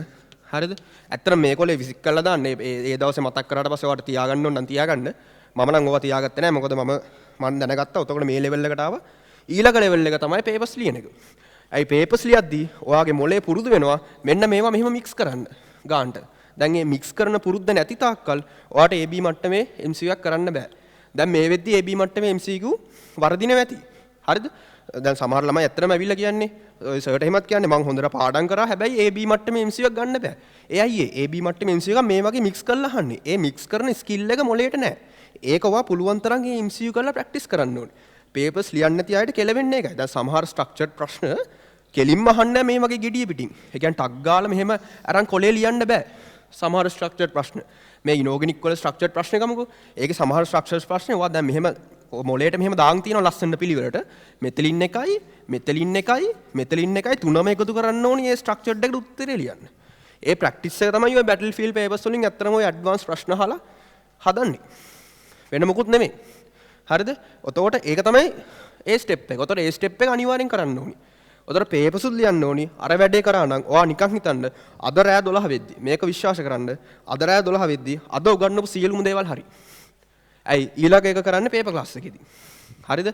හරිද? ඇත්තට මේකොලේ විසික් කරලා දාන්න. ඒ දවසේ මතක් කරාට පස්සේ ඔයාලට තියාගන්න ඕන නම් තියාගන්න. මම නම් ඕවා තියාගත්තේ නැහැ. මොකද මම දැනගත්තා. ඔතකොට මේ ලෙවල් එකට ආවා. ඊළඟ ලෙවල් එක තමයි පේපර්ස් ලියන එක. ඇයි පේපර්ස් ලියද්දී ඔයාගේ මොලේ පුරුදු වෙනවා මෙන්න මේවා මෙහෙම මික්ස් කරන්න ගානට. දැන් මේ මික්ස් කරන පුරුද්ද නැති තාක්කල් ඔයාට AB මට්ටමේ MCQ එකක් කරන්න බෑ. දැන් මේ වෙද්දී AB මට්ටමේ MCQ වර්ධිනව ඇති. හරිද? දැන් සමහර ළමයි ඇත්තටම ඇවිල්ලා කියන්නේ ඔය සර්ට එහෙමත් කියන්නේ මම හොඳට පාඩම් කරා හැබැයි AB මට්ටමේ MCQ එකක් ගන්න බෑ. ඒ අයියේ AB මට්ටමේ MCQ එක මේ වගේ මික්ස් කරලා අහන්නේ. ඒ මික්ස් කරන ස්කිල් එක මොලේට නැහැ. ඒක ඔයා පුළුවන් තරම් මේ MCQ කරලා ප්‍රැක්ටිස් කරන්න ඕනේ. පේපර්ස් ලියන්න නැති අයට කෙලවෙන්නේ ඒකයි. දැන් සමහර ස්ට්‍රක්චර්ඩ් ප්‍රශ්න කෙලින්ම අහන්නේ මේ වගේ gediya පිටින්. ඒ කියන්නේ ටක් ගාලා මෙහෙම අරන් කොලේ ලියන්න බෑ. සමහර ස්ට්‍රක්චර්ඩ් ප්‍රශ්න. මේ ඉනෝගනික් වල ස්ට්‍රක්චර්ඩ් ප්‍රශ්න ගමුකෝ. ඒකේ සමහර ස්ට්‍රක්චර්ඩ් ප්‍රශ්න ඔයා දැන් මෙහෙම මොලේට මෙහෙම දාන් තියෙනවා ලස්සන පිළිවෙලට. මෙතලින් එකයි තුනම එකතු කරන්න ඕනේ මේ ස්ට්‍රක්චර්ඩ් එකට උත්තරේ ලියන්න. ඒ ප්‍රැක්ටිස් එක තමයි ඔය බැටල්ෆීල්ඩ් පේපර්ස් වලින් ඇත්තටම ඔය ඇඩ්වාන්ස් ප්‍රශ්න අහලා හදන්නේ. වෙන මොකුත් නෙමෙයි. හරිද? ඔතකොට ඒක තමයි ඒ ස්ටෙප් එක. ඔතකොට ඒ ස්ටෙප් එක අනිවාර්යෙන් කරන්න ඕනේ. ඔතකොට පේපර්ස් උත් ලියන්න ඕනේ. අර වැඩේ කරා නම් ඔයා නිකන් හිතන්න අද රෑ 12 වෙද්දි මේක විශ්වාස කරන්න අද රෑ 12 වෙද්දි අද උගන්වපු සියලුම දේවල් හරි. ඇයි ඊළඟ එක කරන්නේ පේපර් ක්ලාස් එකේදී. හරිද?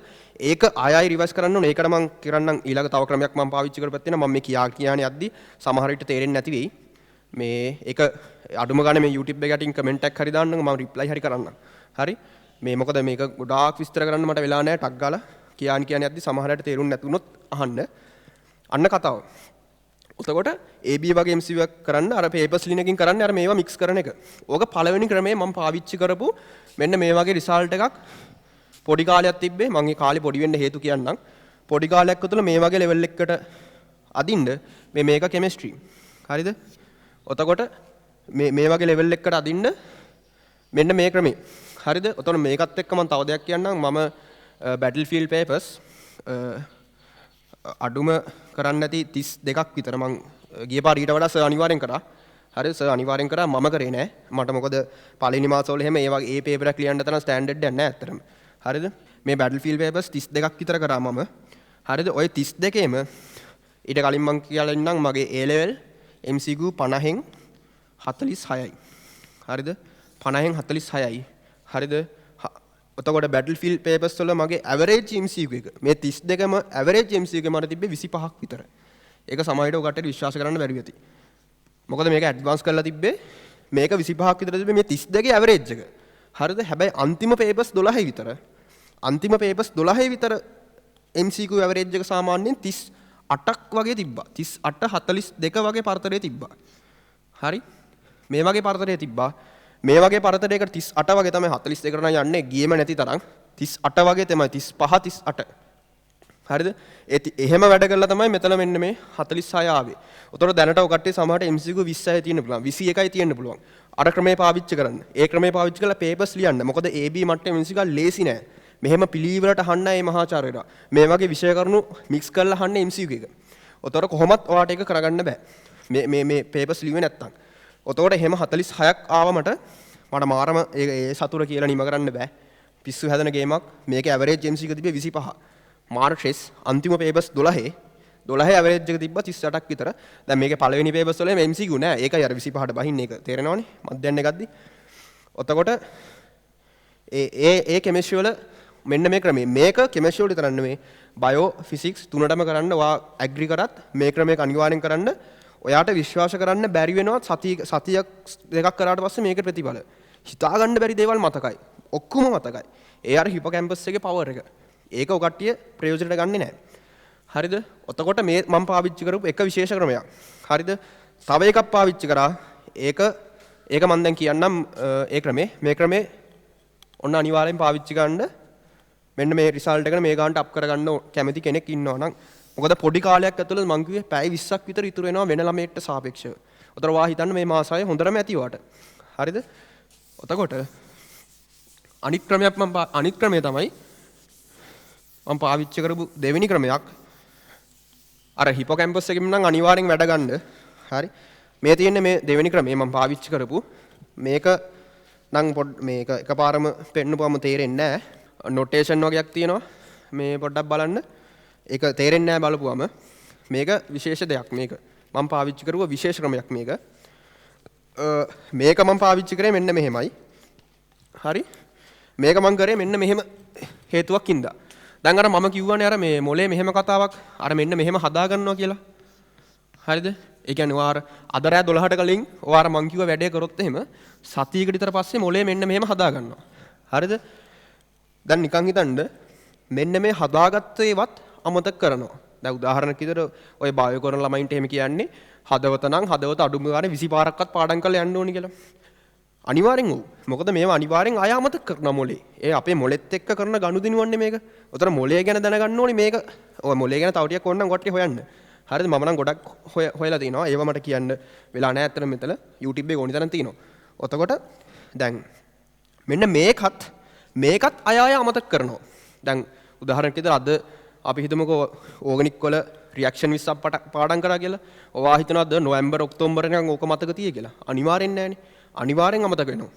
ඒක ආයෙ රිවයිස් කරන්න ඕනේ. ඒකට මම කරන්නම් ඊළඟ තව ක්‍රමයක් මම පාවිච්චි කරපත් තියෙනවා. මම මේ කියන්නේ යද්දි සමහර විට තේරෙන්නේ නැති වෙයි. මේ ඒක අඩුම ගානේ මේ YouTube එක යටින් කමෙන්ට් එකක් හරි දාන්න මම රිප්ලයි හරි කරන්නම්. හරි? මේ මොකද මේක ගොඩාක් විස්තර කරන්න මට වෙලා නැහැ. ටක් ගාලා කියන්නේ යද්දි සමහරට තේරුන්නේ නැතුනොත් අහන්න. අන්න කතාව. එතකොට AB වගේ MCQ එකක් කරන්න අර පේපර්ස් ලියන එකකින් කරන්නේ අර මේවා මික්ස් කරන එක. ඕක පළවෙනි ක්‍රමේ මම පාවිච්චි කරපු මෙන්න මේ වගේ රිසල්ට් එකක් පොඩි කාලයක් තිබ්බේ. මම ඒ කාලේ පොඩි වෙන්න හේතු කියන්නම්. පොඩි කාලයක් ඇතුළත මේ වගේ ලෙවල් එකකට අදින්න මේක කෙමිස්ට්‍රි. හරිද? එතකොට මේ වගේ ලෙවල් එකකට අදින්න මෙන්න මේ ක්‍රමේ. හරිද? එතකොට මේකත් එක්ක මම තව දෙයක් කියන්නම්. මම බැටල්ෆීල්ඩ් පේපර්ස් අඩුම කරන්න නැති 32ක් විතර මං ගිය පාර ඊට වඩා සර් අනිවාර්යෙන් කරා. හරි සර් අනිවාර්යෙන් කරා මම කරේ නෑ. මට මොකද පළවෙනි මාසවල එහෙම ඒ වගේ ඒ පේපර් එක ලියන්න තරම් ස්ටෑන්ඩඩ් එකක් නෑ ඇත්තටම. හරිද? මේ බැටල්ෆීල්ඩ් පේපර්ස් 32ක් විතර කරා මම. හරිද? ওই 32ේම ඊට කලින් මං කියලා ඉන්නම් මගේ A level MCQ 50න් 46යි. හරිද? 50න් 46යි. හරිද? එතකොට බැටල්ෆීල්ඩ් පේපර්ස් වල මගේ ඇවරේජ් MCQ එක මේ 32ම ඇවරේජ් MCQ එක මට තිබ්බේ 25ක් විතර. ඒක සමහරවිට ඔකට විශ්වාස කරන්න බැරි වෙති. මොකද මේක ඇඩ්වාන්ස් කරලා තිබ්බේ මේක 25ක් විතර තිබ්බේ මේ 32 ඇවරේජ් එක. හරිද? හැබැයි අන්තිම පේපර්ස් 12යි විතර. අන්තිම පේපර්ස් 12යි විතර MCQ ඇවරේජ් එක සාමාන්‍යයෙන් 38ක් වගේ තිබ්බා. 38 42 වගේ පරතරය තිබ්බා. හරි? මේ වගේ පරතරය තිබ්බා. මේ වගේ පරතරයකට 38 වගේ තමයි 42කට නම් යන්නේ ගියේම නැති තරම් 38 වගේ තමයි 35 38 හරිද? එහෙම වැඩ කළා තමයි මෙතන මෙන්න මේ 46 ආවේ. උතන දැනට ඔය කට්ටිය සමහරට MCQ 20යි තියෙන්න පුළුවන්. 21යි තියෙන්න පුළුවන්. අර ක්‍රමේ පාවිච්චි කරන්න. ඒ ක්‍රමේ පාවිච්චි කරලා පේපර්ස් ලියන්න. මොකද AB මට්ටමේ MCQ ලේසි නෑ. මෙහෙම පිළිවෙලට අහන්න මේ මහාචාර්යවරයා. මේ වගේ විෂය කරුණු මික්ස් කරලා අහන්න MCQ එක. උතන කොහොමත් ඔයාට ඒක කරගන්න බෑ. මේ පේපර්ස් ලියුවේ නැත්තම්. උතකොට එහෙම 46ක් ආවමට මට මාරම ඒ සතුර කියලා නිම කරන්න බෑ. පිස්සු හැදෙන ගේමක්. මේකේ ඇවරේජ් MCQ තිබ්බේ 25. මාර්ක්ස් අන්තිම පේපර්ස් 12 ඇවරේජ් එක තිබ්බා 38ක් විතර. දැන් මේකේ පළවෙනි පේපර්ස් වල MCQ නෑ. ඒකයි අර 25ට බහින්නේ ඒක තේරෙනවනේ. මධ්‍යන්න එකක්දී. ඔතකොට ඒ කෙමිස්ට්‍රි වල මෙන්න මේ ක්‍රමය. මේක කෙමිස්ට්‍රි වල විතර නෙමෙයි. බයෝ ෆිසික්ස් තුනටම කරන්න ඔයා ඇග්‍රි කරත් මේ ක්‍රමයක අනිවාර්යෙන් කරන්න. ඔයාට විශ්වාස කරන්න බැරි වෙනවා සතියක් දෙකක් කරාට පස්සේ මේකේ ප්‍රතිඵල. හිතා ගන්න බැරි දේවල් මතකයි. ඔක්කොම මතකයි. ඒ අර හිපෝකැම්පස් එකේ පවර් එක. ඒක ඔය කට්ටිය ප්‍රයෝජනට ගන්නෙ නැහැ. හරිද? ඔතකොට මේ මම පාවිච්චි කරපු එක විශේෂ ක්‍රමයක්. හරිද? තව එකක් පාවිච්චි කරා. ඒක මම දැන් කියන්නම් ඒ ක්‍රමේ. මේ ක්‍රමේ ඔන්න අනිවාර්යෙන් පාවිච්චි ගන්න. මෙන්න මේ රිසල්ට් එකන මේ ගානට අප් කරගන්න කැමති කෙනෙක් ඉන්නවා නම් මොකද පොඩි කාලයක් ඇතුළත මං කිව්වේ පැය 20ක් විතර ඉතුරු වෙනවා වෙන ළමයෙක්ට සාපේක්ෂව. උතර වා හිතන්න මේ මාසය හොඳටම ඇති වාට. හරිද? ඔතකොට අනිත් ක්‍රමය තමයි මම පාවිච්චි කරපු දෙවෙනි ක්‍රමයක්. අර හිපෝකැම්පස් එකෙන් නම් අනිවාර්යෙන් වැඩ ගන්න. හරි. මේ තියෙන්නේ මේ දෙවෙනි ක්‍රමය මම පාවිච්චි කරපු. මේක නම් මේක එකපාරම පෙන්නපුවම තේරෙන්නේ නැහැ. නොටේෂන් වගේක් තියෙනවා. මේ පොඩ්ඩක් බලන්න. ඒක තේරෙන්නේ නැහැ බලපුවම. මේක විශේෂ දෙයක් මේක. මම පාවිච්චි කරුවා විශේෂ ක්‍රමයක් මේක. මේක මම පාවිච්චි කරේ මෙන්න මෙහෙමයි. හරි. මේක මම කරේ මෙන්න මෙහෙම හේතුවක් ඉඳලා. දැන් අර මම කිව්වනේ අර මේ මොලේ මෙහෙම කතාවක් අර මෙන්න මෙහෙම හදා ගන්නවා කියලා. හරිද? ඒ කියන්නේ ඔයා අද රෑ 12ට කලින් ඔයා මං කිව්ව වැඩේ කරොත් එහෙම සතියකට විතර පස්සේ මොලේ මෙන්න මෙහෙම හදා ගන්නවා. හරිද? දැන් නිකන් හිතන්න මෙන්න මේ හදාගත්ත ඒවත් අමතක කරනවා. දැන් උදාහරණයක් විදිහට ඔය බයෝ කරන ළමයින්ට එහෙම කියන්නේ හදවත නම් හදවත අඩුම ගානේ 20 පාරක්වත් පාඩම් කරලා යන්න ඕනි කියලා. අනිවාර්යෙන් ඔව්. මොකද මේවා අනිවාර්යෙන් අය අමතක කරනවා මොලේ. ඒ අපේ මොලෙත් එක්ක කරන ගනුදෙනුවන්නේ මේක. උතර මොලේ ගැන දැනගන්න ඕනි මේක. ඔය මොලේ ගැන තව ටිකක් ඕනනම් ගොඩක් හොයන්න. හරිද? මම නම් ගොඩක් හොයලා තිනවා. ඒවා මට කියන්න වෙලා නැහැ අතන මෙතන YouTube එකේ ඕනි තරම් තියෙනවා. ඔතකොට දැන් මෙන්න මේකත් අය අමතක කරනවා. දැන් උදාහරණයක් විදිහට අද අපි හිතමුකෝ ඕගනික් වල රියැක්ෂන් 20ක් පාඩම් කරා කියලා. ඔයා හිතනවාද නොවැම්බර් ඔක්තෝබර් එකෙන් ඕක මතක තියෙයි කියලා? අනිවාර්යෙන් නැහැනේ. අනිවාර්යෙන් අමතක වෙනවා.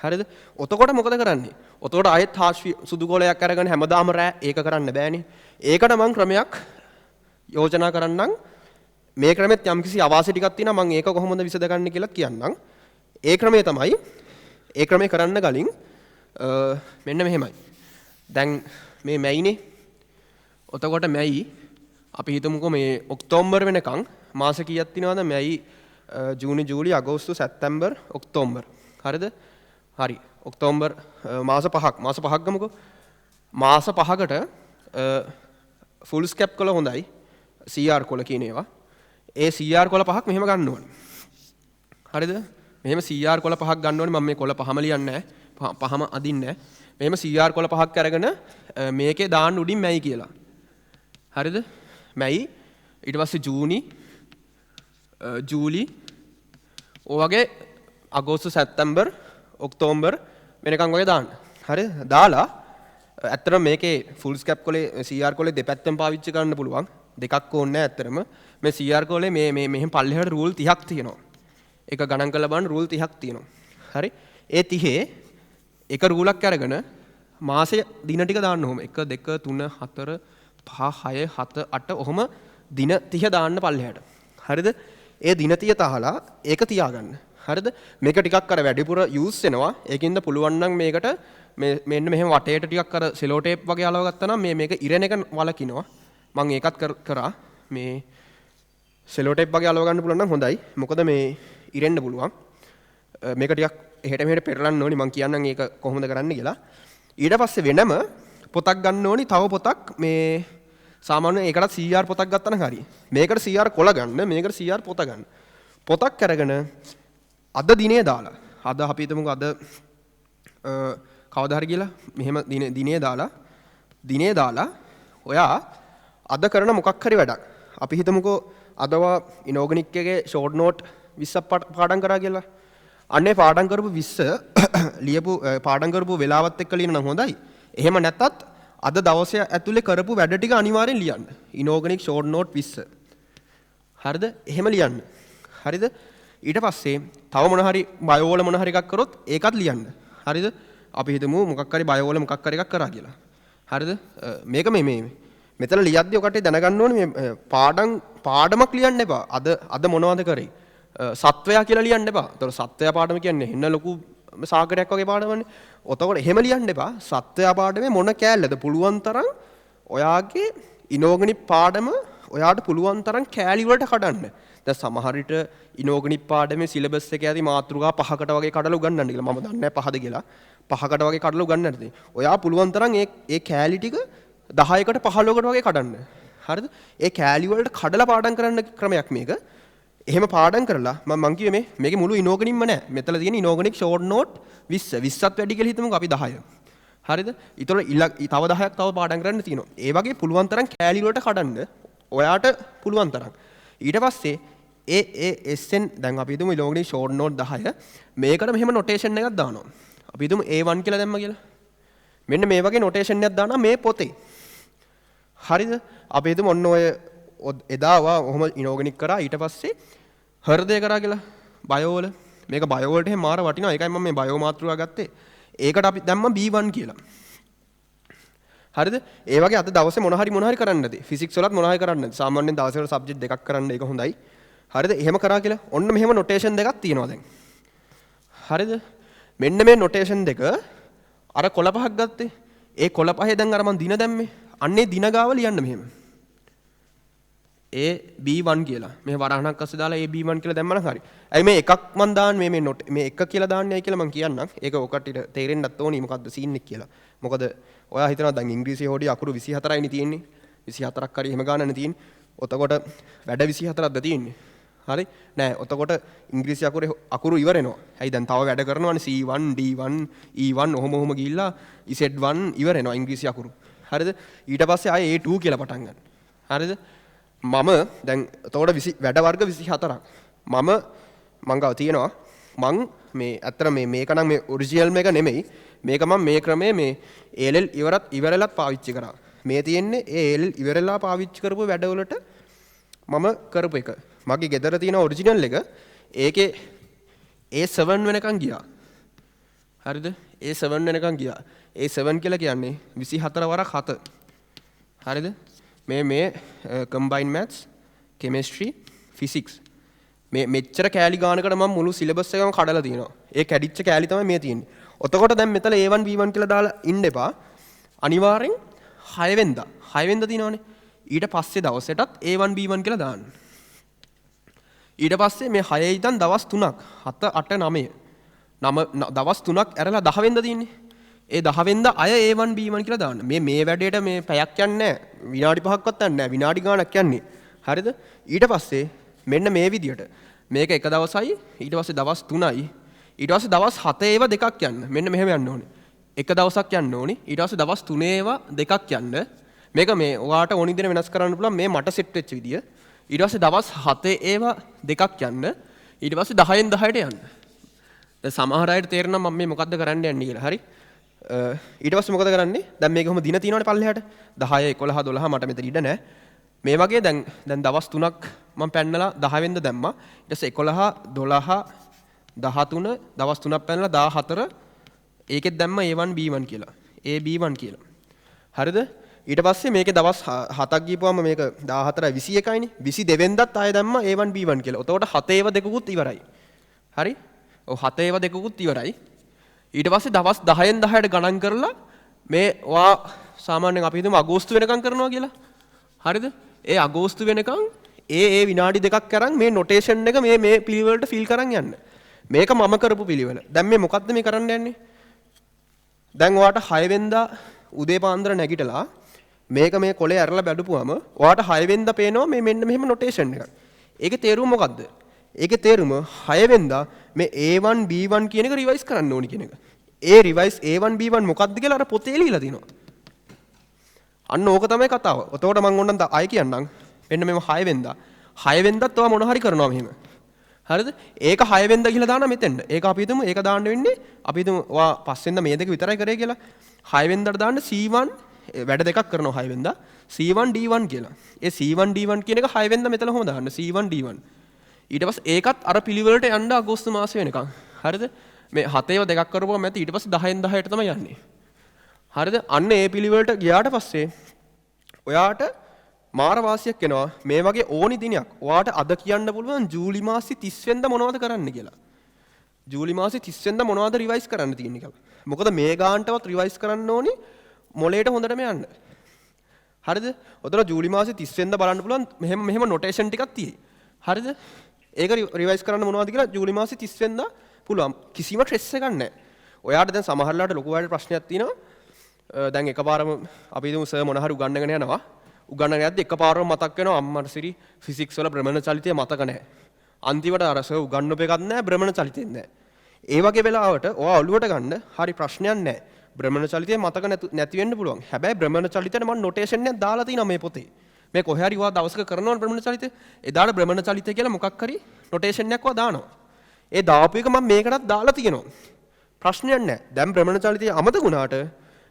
හරිද? ඔතකොට මොකද කරන්නේ? ඔතකොට ආයෙත් සුදු ගෝලයක් අරගෙන හැමදාම රෑ ඒක කරන්න බෑනේ. ඒකට මම ක්‍රමයක් යෝජනා කරන්නම්. මේ ක්‍රමෙත් යම්කිසි අවාසි ටිකක් තියෙනවා. මම ඒක කොහොමද විසඳගන්නේ කියලා කියන්නම්. ඒ ක්‍රමය තමයි ඒ ක්‍රමය කරන්න කලින් මෙන්න මෙහෙමයි. දැන් මේ මැයිනේ. ඔතකොට මැයි අපි හිතමුකෝ මේ ඔක්තෝබර් වෙනකන් මාස කීයක් තියෙනවද? මැයි ජූනි ජූලි අගෝස්තු සැප්තැම්බර් ඔක්තෝබර්. හරිද? හරි. ඔක්තෝබර් මාස 5ක් ගමුකෝ. මාස 5කට ෆුල් ස්කැප් කළ හොඳයි. CR කොළ කියන ඒවා. ඒ CR කොළ 5ක් මෙහෙම ගන්න ඕනේ. හරිද? මෙහෙම CR කොළ 5ක් ගන්න ඕනේ. මම මේ කොළ 5ම ලියන්නේ නැහැ. 5ම අදින්නේ නැහැ. මෙහෙම CR කොළ 5ක් අරගෙන මේකේ දාන්න උඩින් මැයි කියලා. හරිද? මැයි ඊට පස්සේ ජූනි ජූලි ඔයගේ අගෝස්තු සැප්තැම්බර් ඔක්තෝබර් වෙනකන් වගේ දාන්න. හරිද? දාලා ඇත්තටම මේකේ ෆුල් ස්කැප් කොලේ CR කොලේ දෙපැත්තම පාවිච්චි කරන්න පුළුවන්. දෙකක් ඕනේ නැහැ ඇත්තටම. මේ CR කොලේ මේ මෙහෙම පල්ලෙහාට රූල් 30ක් තියෙනවා. ඒක ගණන් කරලා බලන්න රූල් 30ක් තියෙනවා. හරි? ඒ 30 එක රූලක් අරගෙන මාසේ දින ටික දාන්න ඕම. 1 2 3 4 5 6 7 8 ඔහොම දින 30 දාන්න පල්ලෙහාට. හරිද? ඒ දින 30 තහලා ඒක තියාගන්න. හරිද? මේක ටිකක් අර වැඩිපුර යූස් වෙනවා. ඒකින්ද පුළුවන් නම් මේකට මෙන්න මෙහෙම වටේට ටිකක් අර සෙලෝ ටේප් වගේ අලව ගත්තා නම් මේක ඉරෙන එක වලකිනවා. මම ඒකත් කරා. මේ සෙලෝ ටේප් වගේ අලව ගන්න පුළුවන් නම් හොඳයි. මොකද මේ ඉරෙන්න පුළුවන්. මේක ටිකක් එහෙට මෙහෙට පෙරලන්න ඕනි. මම කියන්නම් ඒක කොහොමද කරන්න කියලා. ඊට පස්සේ වෙනම පොතක් ගන්න ඕනි. තව පොතක් මේ සාමාන්‍යයෙන් ඒකට CR පොතක් ගත්තා නම් හරි. මේකට CR කොළ ගන්න, මේකට CR පොත ගන්න. පොතක් අරගෙන අද දිනේ දාලා. අද අපි හිතමුකෝ අද කවදා හරි කියලා මෙහෙම දිනේ දාලා ඔයා අද කරන මොකක් හරි වැඩක්. අපි හිතමුකෝ අදවා ඉනෝගනික් එකේ ෂෝට් නෝට් 20ක් පාඩම් කරා කියලා. අන්නේ පාඩම් කරපු 20 ලියපු පාඩම් කරපු වෙලාවත් එක්ක ලියන නම් හොඳයි. එහෙම නැත්නම් අද දවසේ ඇතුලේ කරපු වැඩ ටික අනිවාර්යෙන් ලියන්න. Inorganic short note 20. හරිද? එහෙම ලියන්න. හරිද? ඊට පස්සේ තව මොන හරි බයෝ වල මොන හරි එකක් කරොත් ඒකත් ලියන්න. හරිද? අපි හිතමු මොකක් හරි බයෝ වල මොකක් හරි එකක් කරා කියලා. හරිද? මේක මේ මෙතන ලියද්දි ඔකට දැනගන්න ඕනේ මේ පාඩමක් ලියන්න එපා. අද මොනවද කරේ? සත්වයා කියලා ලියන්න එපා. ඒතකොට සත්වයා පාඩම කියන්නේ එන්න ලොකු සාගරයක් වගේ පාඩමන්නේ. ඔතකොට එහෙම ලියන්න එපා. සත්වයා පාඩමේ මොන කෑල්ලද පුළුවන් තරම් ඔයාගේ ඉනෝගනික් පාඩම ඔයාට පුළුවන් තරම් කෑලි වලට කඩන්න. දැන් සමහර විට ඉනෝගනික් පාඩමේ සිලබස් එකේ ඇති මාතෘකා 5කට වගේ කඩලා උගන්වන්න කියලා. මම දන්නේ නැහැ 5ද කියලා. 5කට වගේ කඩලා උගන්වන්න ඉතින්. ඔයා පුළුවන් තරම් ඒ කෑලි ටික 10කට 15කට වගේ කඩන්න. හරිද? ඒ කෑලි වලට කඩලා පාඩම් කරන්න ක්‍රමයක් මේක. එහෙම පාඩම් කරලා මම කිව්වේ මේකේ මුළු ඉනෝගනික්ම නැහැ. මෙතන තියෙන ඉනෝගනික් ෂෝට් නෝට් 20. 20ත් වැඩි කියලා හිතමුකෝ අපි 10. හරිද? ඊතර තව 10ක් තව පාඩම් කරන්න තියෙනවා. ඒ වගේ පුළුවන් තරම් කෑලි වලට කඩන්න ඔයාට පුළුවන් තරම්. ඊට පස්සේ SN දැන් අපි හිතමු ඉනෝගනික් ෂෝට් නෝට් 10. මේකට මෙහෙම නොටේෂන් එකක් දානවා. අපි හිතමු A1 කියලා දැම්ම කියලා. මෙන්න මේ වගේ නොටේෂන් එකක් දානවා මේ පොතේ. හරිද? අපි හිතමු ඔන්න ඔය එදාවා ඔහොම ඉනෝගනික් කරා ඊට පස්සේ හෘදය කරා කියලා බයෝ වල මේක බයෝ වලට එහෙම මාර වටිනවා. ඒකයි මම මේ බයෝ මාතෘකාව ගත්තේ. ඒකට අපි දැම්ම B1 කියලා. හරිද? ඒ වගේ අද දවසේ මොන හරි කරන්නද? ෆිසික්ස් වලත් මොන හරි කරන්නද? සාමාන්‍යයෙන් දවසේ වල සබ්ජෙක්ට් දෙකක් කරන්න ඒක හොඳයි. හරිද? එහෙම කරා කියලා. ඔන්න මෙහෙම නොටේෂන් දෙකක් තියෙනවා දැන්. හරිද? මෙන්න මේ නොටේෂන් දෙක අර කොළ පහක් ගත්තේ. ඒ කොළ පහේ දැන් අර මං දින දැම්මේ. අන්නේ දින ගාව ලියන්න මෙහෙම. B1 කියලා. මේ වරහණක් අස්සේ දාලා B1 කියලා දැම්මම හරි. ඇයි මේ එකක් මන් දාන්නේ මේ එක කියලා දාන්නේ ඇයි කියලා මං කියන්නම්. ඒක ඔකටට තේරෙන්නත් ඕනි මොකද්ද සීන් එක කියලා. මොකද ඔයා හිතනවා දැන් ඉංග්‍රීසි හොඩි අකුරු 24යිනේ තියෙන්නේ. 24ක් හරි එහෙම ගානනේ තියෙන්නේ. ඔතකොට වැඩ 24ක්ද තියෙන්නේ. හරි? නෑ. ඔතකොට ඉංග්‍රීසි අකුරු ඉවර වෙනවා. ඇයි දැන් තව වැඩ කරනවානේ C1 D1 E1 ඔහොම ගිහිල්ලා Z1 ඉවර වෙනවා ඉංග්‍රීසි අකුරු. හරිද? ඊට පස්සේ ආයේ A2 කියලා පටන් ගන්න. හරිද? මම දැන් එතකොට වැඩ වර්ග 24ක්. මං ගාව තියෙනවා. මං මේ ඇත්තට මේක නම් මේ ඔරිජිනල් මේක නෙමෙයි. මේක මම මේ ක්‍රමයේ මේ ALL ඉවරලත් පාවිච්චි කරා. මේ තියෙන්නේ ඒ ALL ඉවරලා පාවිච්චි කරපු වැඩවලට මම කරපු එක. මගේ ගෙදර තියෙන ඔරිජිනල් එක ඒකේ A7 වෙනකන් ගියා. හරිද? A7 වෙනකන් ගියා. A7 කියලා කියන්නේ 24 වරක් 7. හරිද? මේ combined maths chemistry physics මේ මෙච්චර කෑලි ගානකට මම මුළු සිලබස් එකම කඩලා තියෙනවා. ඒ කැඩිච්ච කෑලි තමයි මේ තියෙන්නේ. ඔතකොට දැන් මෙතන A1 B1 කියලා දාලා ඉන්න එපා. අනිවාර්යෙන් 6 වෙනිදා තියෙනවනේ. ඊට පස්සේ දවසටත් A1 B1 කියලා දාන්න. ඊට පස්සේ මේ 6 ඉඳන් දවස් 3ක් 7 8 9 දවස් 3ක් ඇරලා 10 වෙනිදා තියෙන්නේ. ඒ 10 වෙනිදා අය A1 B1 කියලා දාන්න. මේ වැඩේට මේ පැයක් යන්නේ නැහැ. විනාඩි 5ක්වත් යන්නේ නැහැ. විනාඩි ගාණක් යන්නේ. හරිද? ඊට පස්සේ මෙන්න මේ විදියට මේක එක දවසයි ඊට පස්සේ දවස් 3යි ඊට පස්සේ දවස් 7 ඒවා දෙකක් යන්න. මෙන්න මෙහෙම යන්න ඕනේ. එක දවසක් යන්න ඕනේ. ඊට පස්සේ දවස් 3 ඒවා දෙකක් යන්න. මේක මේ ඔයාට ඕනි දින වෙනස් කරන්න පුළුවන් මේ මට සෙට් වෙච්ච විදිය. ඊට පස්සේ දවස් 7 ඒවා දෙකක් යන්න. ඊට පස්සේ 10න් 10ට යන්න. දැන් සමහර අයට තේරෙනවා මම මේ මොකද්ද කරන්න යන්නේ කියලා. හරි? ඊට පස්සේ මොකද කරන්නේ? දැන් මේක කොහොම දින තියෙනවනේ පල්ලෙහාට. 10 11 12 මට මෙතන ඉඩ නැහැ. මේ වගේ දැන් දවස් 3ක් මම පැන්නලා 10 වෙනිදා දැම්මා. ඊට පස්සේ 11 12 13 දවස් 3ක් පැනලා 14 ඒකෙත් දැම්ම A1 B1 කියලා. AB1 කියලා. හරිද? ඊට පස්සේ මේකේ දවස් 7ක් ගිහපුවම මේක 14යි 21යිනේ. 22 වෙනිදාත් ආයෙ දැම්ම A1 B1 කියලා. එතකොට 7 ඒවා දෙකකුත් ඉවරයි. හරි? ඔව් 7 ඒවා දෙකකුත් ඉවරයි. ඊට පස්සේ දවස් 10න් 10ට ගණන් කරලා මේ ඔයා සාමාන්‍යයෙන් අපි හිතමු අගෝස්තු වෙනකම් කරනවා කියලා. හරිද? ඒ අගෝස්තු වෙනකම් ඒ විනාඩි දෙකක් කරන් මේ නොටේෂන් එක මේ පිළිවෙලට ෆිල් කරන් යන්න. මේක මම කරපු පිළිවෙල. දැන් මේ මොකද්ද මේ කරන්න යන්නේ? දැන් ඔයාට 6 වෙනිදා උදේ පාන්දර නැගිටලා මේක මේ කොලේ ඇරලා බැලුවාම ඔයාට 6 වෙනිදා පේනවා මේ මෙන්න මෙහෙම නොටේෂන් එකක්. ඒකේ තේරුම මොකද්ද? ඒකේ තේරුම 6 වෙනිදා මේ A1 B1 කියන එක රිවයිස් කරන්න ඕනි කියන එක. ඒ රිවයිස් A1 B1 මොකද්ද කියලා අර පොතේ ලියලා තිනවා. අන්න ඕක තමයි කතාව. එතකොට මම ඕනනම් ආයෙ කියන්නම්. මෙන්න මෙම 6 වෙනිදා. 6 වෙනිදාත් ඔයා මොන හරි කරනවා මෙහෙම. හරිද? ඒක 6 වෙනිදා කියලා දානවා මෙතෙන්ට. ඒක අපි හිතමු ඒක දාන්න වෙන්නේ අපි හිතමු ඔයා 5 වෙනිදා මේ දෙක විතරයි කරේ කියලා. 6 වෙනිදාට දාන්න C1 වැඩ දෙකක් කරනවා 6 වෙනිදා. C1 D1 කියලා. ඒ C1 D1 කියන එක 6 වෙනිදා මෙතන කොහොමද දාන්න? C1 D1. ඊට පස්සේ ඒකත් අර පිළිවෙලට යන්න අගෝස්තු මාසෙ වෙනකන්. හරිද? මේ 7 දෙකක් කරපුවම ඇති ඊට පස්සේ 10න් 10ට තමයි යන්නේ. හරිද? අන්න ඒ පිළිවෙලට ගියාට පස්සේ ඔයාට මාර වාසියක් එනවා. මේ වගේ ඕනි දිනයක් ඔයාට අද කියන්න පුළුවන් ජූලි මාසෙ 30 වෙනිදා මොනවද කරන්න කියලා. ජූලි මාසෙ 30 වෙනිදා මොනවද රිවයිස් කරන්න තියෙන්නේ කියලා. මොකද මේ ගානටවත් රිවයිස් කරන්න ඕනි මොලේට හොඳටම යන්න. හරිද? ඔතන ජූලි මාසෙ 30 වෙනිදා බලන්න පුළුවන් මෙහෙම නොටේෂන් ටිකක් තියෙයි. හරිද? ඒක රිවයිස් කරන්න මොනවද කියලා ජූලි මාසෙ 30 වෙනිදා පුළුවන්. කිසිම ස්ට්‍රෙස් එකක් නැහැ. ඔයාට දැන් සමහරලාට ලොකු වලට ප්‍රශ්නයක් තියෙනවා. දැන් එකපාරම අපි හිතමු සර් මොන හරි උගන්වගෙන යනවා. උගන්වගෙන යද්දි එකපාරම මතක් වෙනවා අම්මට සිරි ෆිසික්ස් වල භ්‍රමණ චලිතය මතක නැහැ. අන්තිමට අර සර් උගන්වපු එකක් නැහැ භ්‍රමණ චලිතෙත් නැහැ. ඒ වගේ වෙලාවට ඔයා ඔළුවට ගන්න හරි ප්‍රශ්නයක් නැහැ. භ්‍රමණ චලිතය මතක නැති වෙන්න පුළුවන්. හැබැයි භ්‍රමණ චලිතයට මම නොටේෂන් එකක් දාලා තිනවා මේ පොතේ. මේ කොහේ හරි ඔයා දවසක කරනවනේ භ්‍රමණ චලිතය. එදාට භ්‍රමණ චලිතය කියලා මොකක් හරි නොටේෂන් එකක් ඔයා දානවා. ඒ දාපු එක මම මේකටත් දාලා තියෙනවා. ප්‍රශ්නයක් නැහැ. දැන් භ්‍රමණ චලිතය අමතක වුණාට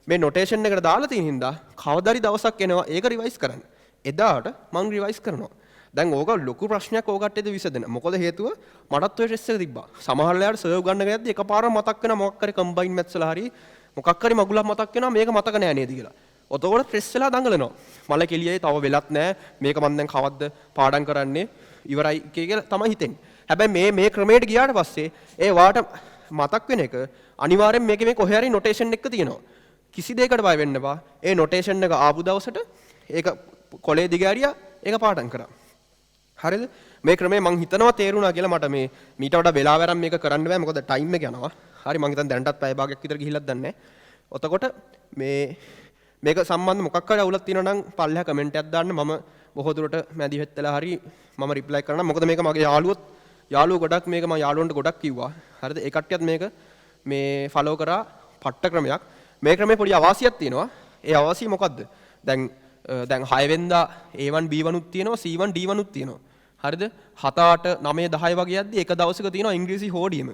මේ නොටේෂන් එකට දාලා තියෙන හින්දා කවදාරි දවසක් එනවා ඒක රිවයිස් කරන්න. එදාට මම රිවයිස් කරනවා. දැන් ඕක ලොකු ප්‍රශ්නයක් ඕකටද විසදෙන. මොකද හේතුව මටත් ඔය ස්ට්‍රෙස් එක තිබ්බා. සමහර වෙලාවට සර්ව් ගන්න ගියද්දි එකපාරම මතක් වෙනවා මොකක් හරි කම්බයින් මැත්ස් වල හරි මොකක් හරි මගුලක් මතක් වෙනවා මේක මතක නෑ නේද කියලා. ඔතකොට ස්ට්‍රෙස් වෙලා දඟලනවා. මල කෙලියේ තව වෙලත් නෑ. මේක මම දැන් කවද්ද පාඩම් කරන්නේ ඉවරයි කියලා තමයි හිතෙන්නේ. හැබැයි මේ ක්‍රමයට ගියාට පස්සේ ඒ වාට මතක් වෙන එක අනිවාර්යෙන් මේ කොහේ හරි නොටේෂන් එකක තියෙනවා. කිසි දෙයකට බය වෙන්න එපා. ඒ නොටේෂන් එක ආපු දවසට ඒක කොලේ දිගාරියා ඒක පාඩම් කරා. හරිද? මේ ක්‍රමය මං හිතනවා තේරුණා කියලා මට මේ මීට වඩා වෙලාව අරන් මේක කරන්න බෑ මොකද ටයිම් එක යනවා. හරි මං හිතන් දැනටත් පැය භාගයක් විතර ගිහිල්ලත් දන්නේ නැහැ. ඔතකොට මේක සම්බන්ධ මොකක් හරි අවුලක් තියෙනවා නම් පල්ලෙහා කමෙන්ට් එකක් දාන්න මම බොහෝ දුරට මැදි වෙත්තලා හරි මම රිප්ලයි කරනවා. මොකද මේක මගේ යාළුවෝ ගොඩක් මේක මම යාළුවන්ට ගොඩක් කිව්වා. හරිද? ඒ කට්ටියත් මේක මේ ෆලෝ කරා පට්ට ක්‍රමයක්. මේ ක්‍රමේ පොඩි අවාසියක් තියෙනවා. ඒ අවාසිය මොකද්ද? දැන් 6 වෙනිදා A1 B1 උත් තියෙනවා C1 D1 උත් තියෙනවා. හරිද? 7 8 9 10 වගේ යද්දි එක දවසක තියෙනවා ඉංග්‍රීසි හෝඩියම.